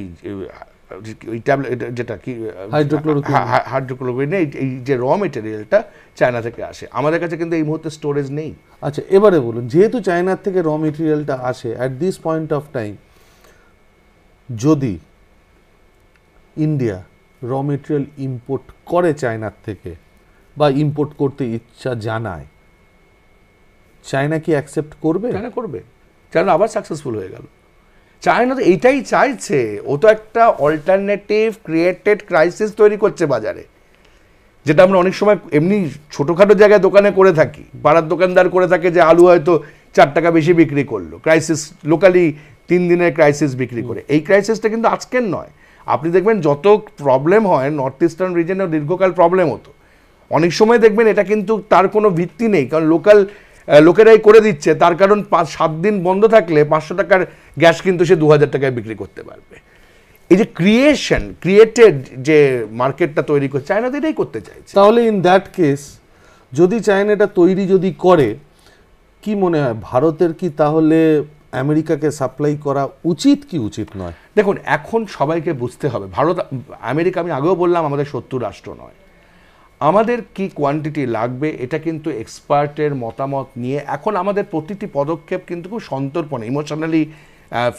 Speaker 3: ওই ট্যাবলেট, যেটা কি হাইড্রোক্লোরোকুইন, এই যে র মেটেরিয়ালটা চায়না থেকে আসে, আমাদের কাছে কিন্তু এই মুহূর্তে স্টোরেজ নেই।
Speaker 1: আচ্ছা, এবারে বলুন, যেহেতু চায়নার থেকে র মেটেরিয়ালটা আসে, at this point of time যদি ইন্ডিয়া র মেটেরিয়াল ইম্পোর্ট করে চায়নার থেকে, বা ইম্পোর্ট করতে ইচ্ছা জানায়, চায়না কি অ্যাকসেপ্ট করবে?
Speaker 3: চায়না করবে, চায়না আবার সাকসেসফুল হয়ে গেল। চায়না তো এইটাই চাইছে, ও তো একটা অল্টারনেটিভ ক্রিয়েটেড ক্রাইসিস তৈরি করছে বাজারে, যেটা আমরা অনেক সময় এমনি ছোটোখাটো জায়গায় দোকানে করে থাকি, পাড়ার দোকানদার করে থাকে যে আলু হয়তো 4 টাকা বেশি বিক্রি করলো, ক্রাইসিস লোকালি 3 দিনের ক্রাইসিস বিক্রি করে। এই ক্রাইসিসটা কিন্তু আজকের নয়, আপনি দেখবেন যত প্রবলেম হয় নর্থ ইস্টার্ন রিজনেও দীর্ঘকাল প্রবলেম হতো। অনেক সময় দেখবেন এটা কিন্তু তার কোনো ভিত্তি নেই, কারণ লোকেরাই করে দিচ্ছে, তার কারণ 5-7 দিন বন্ধ থাকলে 500 টাকার গ্যাস কিন্তু সে 2000 টাকায় বিক্রি করতে পারবে। এই যে ক্রিয়েটেড যে মার্কেটটা তৈরি করছে, চায়না তো এটাই করতে চাইছে।
Speaker 1: তাহলে ইন দ্যাট কেস যদি চায়না এটা তৈরি যদি করে, কি মনে হয় ভারতের কি তাহলে আমেরিকাকে সাপ্লাই করা উচিত কি উচিত নয়?
Speaker 3: দেখুন, এখন সবাইকে বুঝতে হবে, আমেরিকা আমি আগেও বললাম আমাদের শত্রু রাষ্ট্র নয়। আমাদের কি কোয়ান্টিটি লাগবে এটা কিন্তু এক্সপার্টের মতামত নিয়ে এখন আমাদের প্রতিটি পদক্ষেপ কিন্তু খুব সন্তর্পণে, ইমোশনালি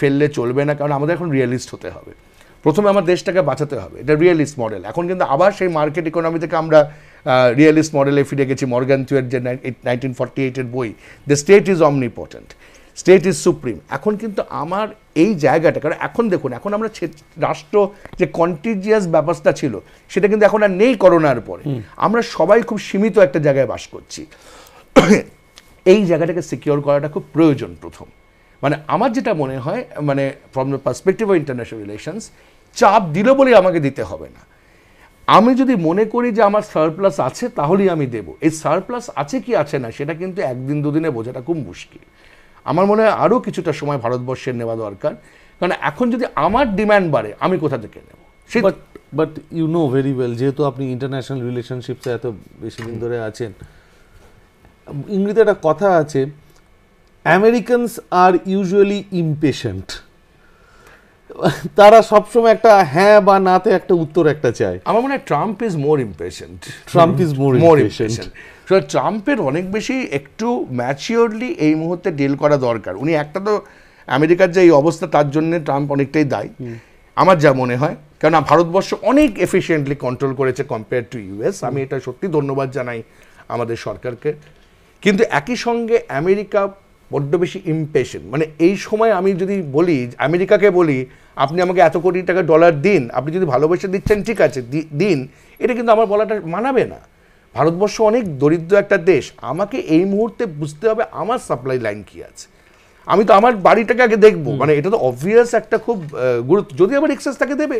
Speaker 3: ফেললে চলবে না, কারণ আমাদের এখন রিয়েলিস্ট হতে হবে। প্রথমে আমার দেশটাকে বাঁচাতে হবে, এটা রিয়েলিস্ট মডেল। এখন কিন্তু আবার সেই মার্কেট ইকোনমি থেকে আমরা রিয়েলিস্ট মডেলে ফিরে গেছি। মর্গান থুয়ের যে 1948-এর বই, the state is omnipotent, state is supreme. এখন কিন্তু আমার এই জায়গাটা, কারণ এখন দেখুন, এখন আমরা রাষ্ট্র যে কন্টিজিয়াস ব্যাপারটা ছিল সেটা কিন্তু এখন আর নেই করোনার পরে। আমরা সবাই খুব সীমিত একটা জায়গায় বাস করছি। এই জায়গাটাকে সিকিওর করাটা খুব প্রয়োজন প্রথম। মানে আমার যেটা মনে হয়, মানে from the perspective of international relations, চাপ দিল বলে আমাকে দিতে হবে না। আমি যদি মনে করি যে আমার সারপ্লাস আছে তাহলেই আমি দেব। এই সারপ্লাস আছে কি আছে না সেটা কিন্তু 1-2 দিনে বোঝাটা খুব মুশকিল। আমার মনে হয় আরও কিছুটা সময় ভারতবর্ষের নেওয়া দরকার, কারণ এখন যদি আমার ডিম্যান্ড বাড়ে আমি কোথা থেকে নেব?
Speaker 1: But you know very well, যেহেতু আপনি ইন্টারন্যাশনাল রিলেশনশিপসে এত বেশি দিন ধরে আছেন, ইংরেজিতে একটা কথা আছে, আমেরিকানস আর ইউজুয়ালি ইমপেশেন্ট। তারা সবসময় একটা হ্যাঁ বা নাতে একটা উত্তর একটা চায়।
Speaker 3: আমার মনে হয় ট্রাম্প ইজ মোর ইমপেশেন্ট। ট্রাম্পের অনেক বেশি একটু ম্যাচিওরলি এই মুহূর্তে ডিল করা দরকার। উনি একটা তো আমেরিকার যে এই অবস্থা তার জন্য ট্রাম্প অনেকটাই দায়ী আমার যা মনে হয়, কারণ ভারতবর্ষ অনেক এফিশিয়েন্টলি কন্ট্রোল করেছে কম্পেয়ার টু ইউএস। আমি এটা সত্যি ধন্যবাদ জানাই আমাদের সরকারকে। কিন্তু একই সঙ্গে আমেরিকা বড্ড বেশি ইমপেশেন্ট। মানে এই সময় আমি যদি বলি, আমেরিকাকে বলি আপনি আমাকে এত কোটি টাকা ডলার দিন, আপনি যদি ভালোবেসে দিচ্ছেন ঠিক আছে দিন, এটা কিন্তু আমার বলাটা মানাবে না। ভারতবর্ষ অনেক দরিদ্র একটা দেশ, আমাকে এই মুহূর্তে বুঝতে হবে আমার সাপ্লাই লাইন কি আছে। আমি তো আমার বাড়িটাকে আগে দেখবো, মানে এটা তো অবভিয়াস একটা খুব গুরুত্ব। যদি আবার এক্সেস তাকে দেবে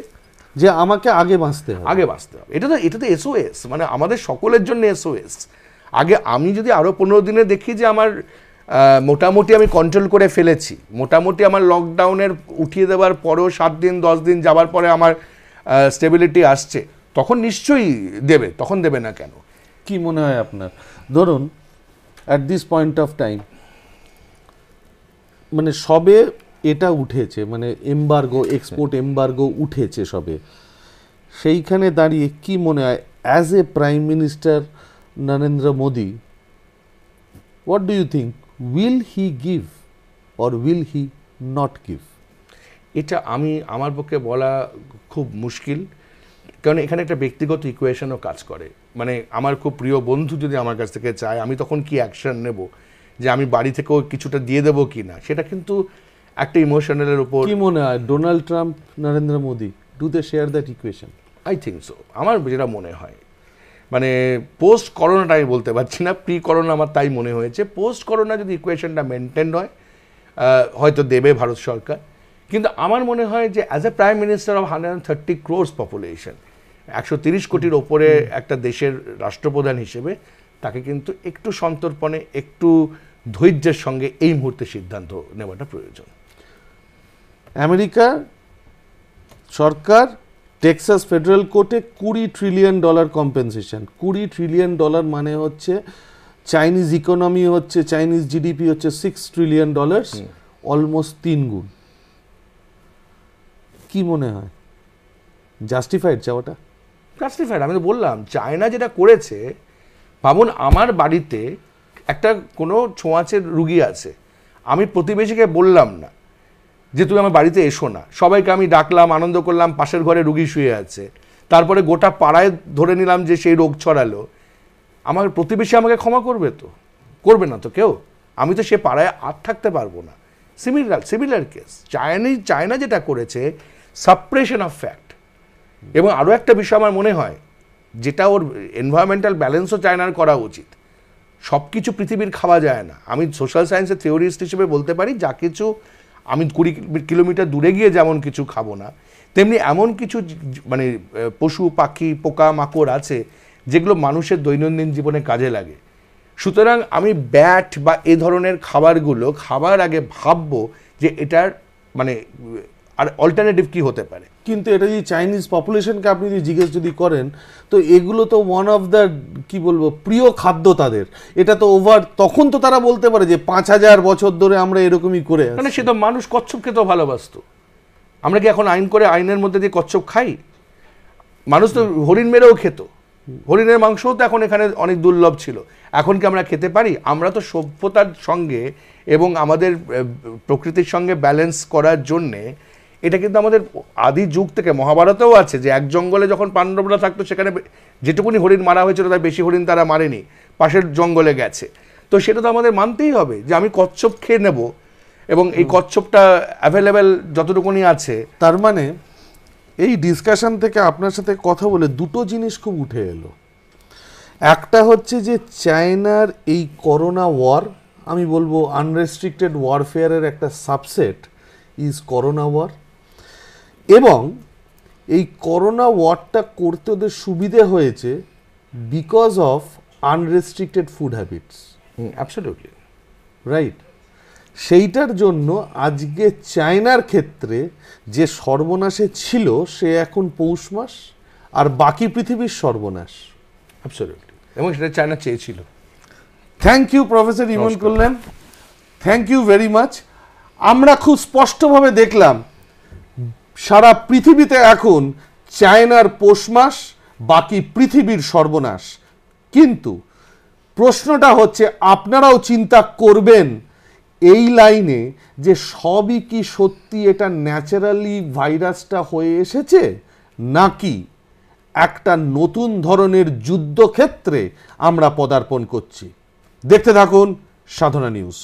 Speaker 1: যে আমাকে আগে বাঁচতে হবে,
Speaker 3: এটা তো এসওএস, মানে আমাদের সকলের জন্য এসওএস। আগে আমি যদি আরও 15 দিনে দেখি যে আমার মোটামুটি আমি কন্ট্রোল করে ফেলেছি, মোটামুটি আমার লকডাউনের উঠিয়ে দেওয়ার পরেও 7 দিন 10 দিন যাবার পরে আমার স্টেবিলিটি আসছে, তখন নিশ্চয়ই দেবে। তখন দেবে না কেন?
Speaker 1: কি মনে হয় আপনার? ধরুন at this point of time, মানে সবে এটা উঠেছে, মানে এমবার্গো, এক্সপোর্ট এমবার্গো উঠেছে সবে, সেইখানে দাঁড়িয়ে কি মনে হয় as a prime minister Narendra Modi, what do you think, will he give or will he not give?
Speaker 3: এটা আমার পক্ষে বলা খুব মুশকিল, কারণ এখানে একটা ব্যক্তিগত ইকুয়েশনও কাজ করে। মানে আমার খুব প্রিয় বন্ধু যদি আমার কাছ থেকে চায়, আমি তখন কি অ্যাকশন নেব, যে আমি বাড়ি থেকেও কিছুটা দিয়ে দেবো কি না, সেটা কিন্তু একটা ইমোশনালের উপর।
Speaker 1: কি মনে হয় Donald Trump, Narendra Modi, do they share that equation?
Speaker 3: I think so. আমার যেটা মনে হয়, মানে পোস্ট করোনাটা আমি বলতে পারছি না, প্রি করোনা আমার তাই মনে হয়েছে। পোস্ট করোনা যদি ইকুয়েশনটা মেনটেন হয়, হয়তো দেবে ভারত সরকার। কিন্তু আমার মনে হয় যে as a prime minister of 130 crores population, 130 কোটির ওপরে একটা দেশের রাষ্ট্রপ্রধান হিসেবে তাকে কিন্তু একটু সন্তর্পণে, একটু ধৈর্যের সঙ্গে এই মুহূর্তে সিদ্ধান্ত নেওয়াটা প্রয়োজন।
Speaker 1: আমেরিকা সরকার টেক্সাস ফেডারেল কোর্টে $20 ট্রিলিয়ন কম্পেনসেশন। $20 ট্রিলিয়ন মানে হচ্ছে চাইনিজ ইকোনমি হচ্ছে, চাইনিজ জিডিপি হচ্ছে $6 ট্রিলিয়ন, অলমোস্ট 3 গুণ। কি মনে হয় জাস্টিফাইড চাওয়াটা?
Speaker 3: জাস্টিফাইড। আমি তো বললাম চায়না যেটা করেছে, ভাবুন আমার বাড়িতে একটা কোনো ছোঁয়াচের রুগী আছে, আমি প্রতিবেশীকে বললাম না যে তুমি আমার বাড়িতে এসো না, সবাইকে আমি ডাকলাম, আনন্দ করলাম, পাশের ঘরে রুগী শুয়ে আছে, তারপরে গোটা পাড়ায় ধরে নিলাম যে সেই রোগ ছড়ালো। আমার প্রতিবেশী আমাকে ক্ষমা করবে তো? করবে না তো কেউ। আমি তো সে পাড়ায় আর থাকতে পারবো না। সিমিলার কেস চায়না যেটা করেছে, সাপ্রেশন অফ ফ্যাক্ট। এবং আরও একটা বিষয় আমার মনে হয়, যেটা ওর এনভায়রনমেন্টাল ব্যালেন্সও চায়নার করা উচিত। সব কিছু পৃথিবীর খাওয়া যায় না। আমি সোশ্যাল সায়েন্সের থিওরিস্ট হিসেবে বলতে পারি, যা কিছু আমি 20 কিলোমিটার দূরে গিয়ে যেমন কিছু খাবো না, তেমনি এমন কিছু মানে পশু পাখি পোকা মাকড় আছে যেগুলো মানুষের দৈনন্দিন জীবনে কাজে লাগে। সুতরাং আমি ব্যাট বা এ ধরনের খাবারগুলো খাবার আগে ভাববো যে এটার মানে আর অল্টারনেটিভ কি হতে পারে।
Speaker 1: কিন্তু এটা যদি চাইনিজ পপুলেশনকে আপনি যদি জিজ্ঞেস যদি করেন, তো এগুলো তো ওয়ান অফ দ্য কি বলবো প্রিয় খাদ্য তাদের। এটা তো ওভার, তখন তো তারা বলতে পারে যে 5000 বছর ধরে আমরা এরকমই করে আসছি।
Speaker 3: মানে সে তো মানুষ কচ্ছপ খেতেও ভালোবাসতো। আমরা কি এখন আইন করে আইনের মধ্যে দিয়ে কচ্ছপ খাই? মানুষ তো হরিণ মেরেও খেত। হরিণের মাংসও তো এখন এখানে অনেক দুর্লভ ছিল। এখন কি আমরা খেতে পারি? আমরা তো সভ্যতার সঙ্গে এবং আমাদের প্রকৃতির সঙ্গে ব্যালেন্স করার জন্যে, এটা কিন্তু আমাদের আদি যুগ থেকে, মহাভারতেও আছে যে এক জঙ্গলে যখন পাণ্ডবরা থাকতো সেখানে যেটুকুনি হরিণ মারা হয়েছিল তার বেশি হরিণ তারা মারেনি, পাশের জঙ্গলে গেছে। তো সেটা তো আমাদের মানতেই হবে যে আমি কচ্ছপ খেয়ে নেব, এবং এই কচ্ছপটা অ্যাভেলেবেল যতটুকুনি আছে।
Speaker 1: তার মানে এই ডিসকাশন থেকে আপনার সাথে কথা বলে দুটো জিনিস খুব উঠে এলো। একটা হচ্ছে যে চায়নার এই করোনা ওয়ার, আমি বলবো আনরেস্ট্রিক্টেড ওয়ারফেয়ারের একটা সাবসেট ইজ করোনা ওয়ার, এবং এই করোনা ওয়ারটা করতে ওদের সুবিধে হয়েছে because of unrestricted food habits.
Speaker 3: Absolutely
Speaker 1: right. সেইটার জন্য আজকে চায়নার ক্ষেত্রে যে সর্বনাশে ছিল সে এখন পৌষ মাস, আর বাকি পৃথিবীর সর্বনাশ।
Speaker 3: অ্যাবসলিউটলি, এবং সেটা চায়না চেয়েছিল।
Speaker 1: Thank you professor Imon Kalyan, thank you very much. আমরা খুব স্পষ্টভাবে দেখলাম সারা পৃথিবীতে এখন চায়নার পৌষ মাস, বাকি পৃথিবীর সর্বনাশ। কিন্তু প্রশ্নটা হচ্ছে আপনারাও চিন্তা করবেন এই লাইনে যে সবই কি সত্যি এটা ন্যাচারালি ভাইরাসটা হয়ে এসেছে, নাকি একটা নতুন ধরনের যুদ্ধক্ষেত্রে আমরা পদার্পণ করছি। দেখতে থাকুন সাধনা নিউজ।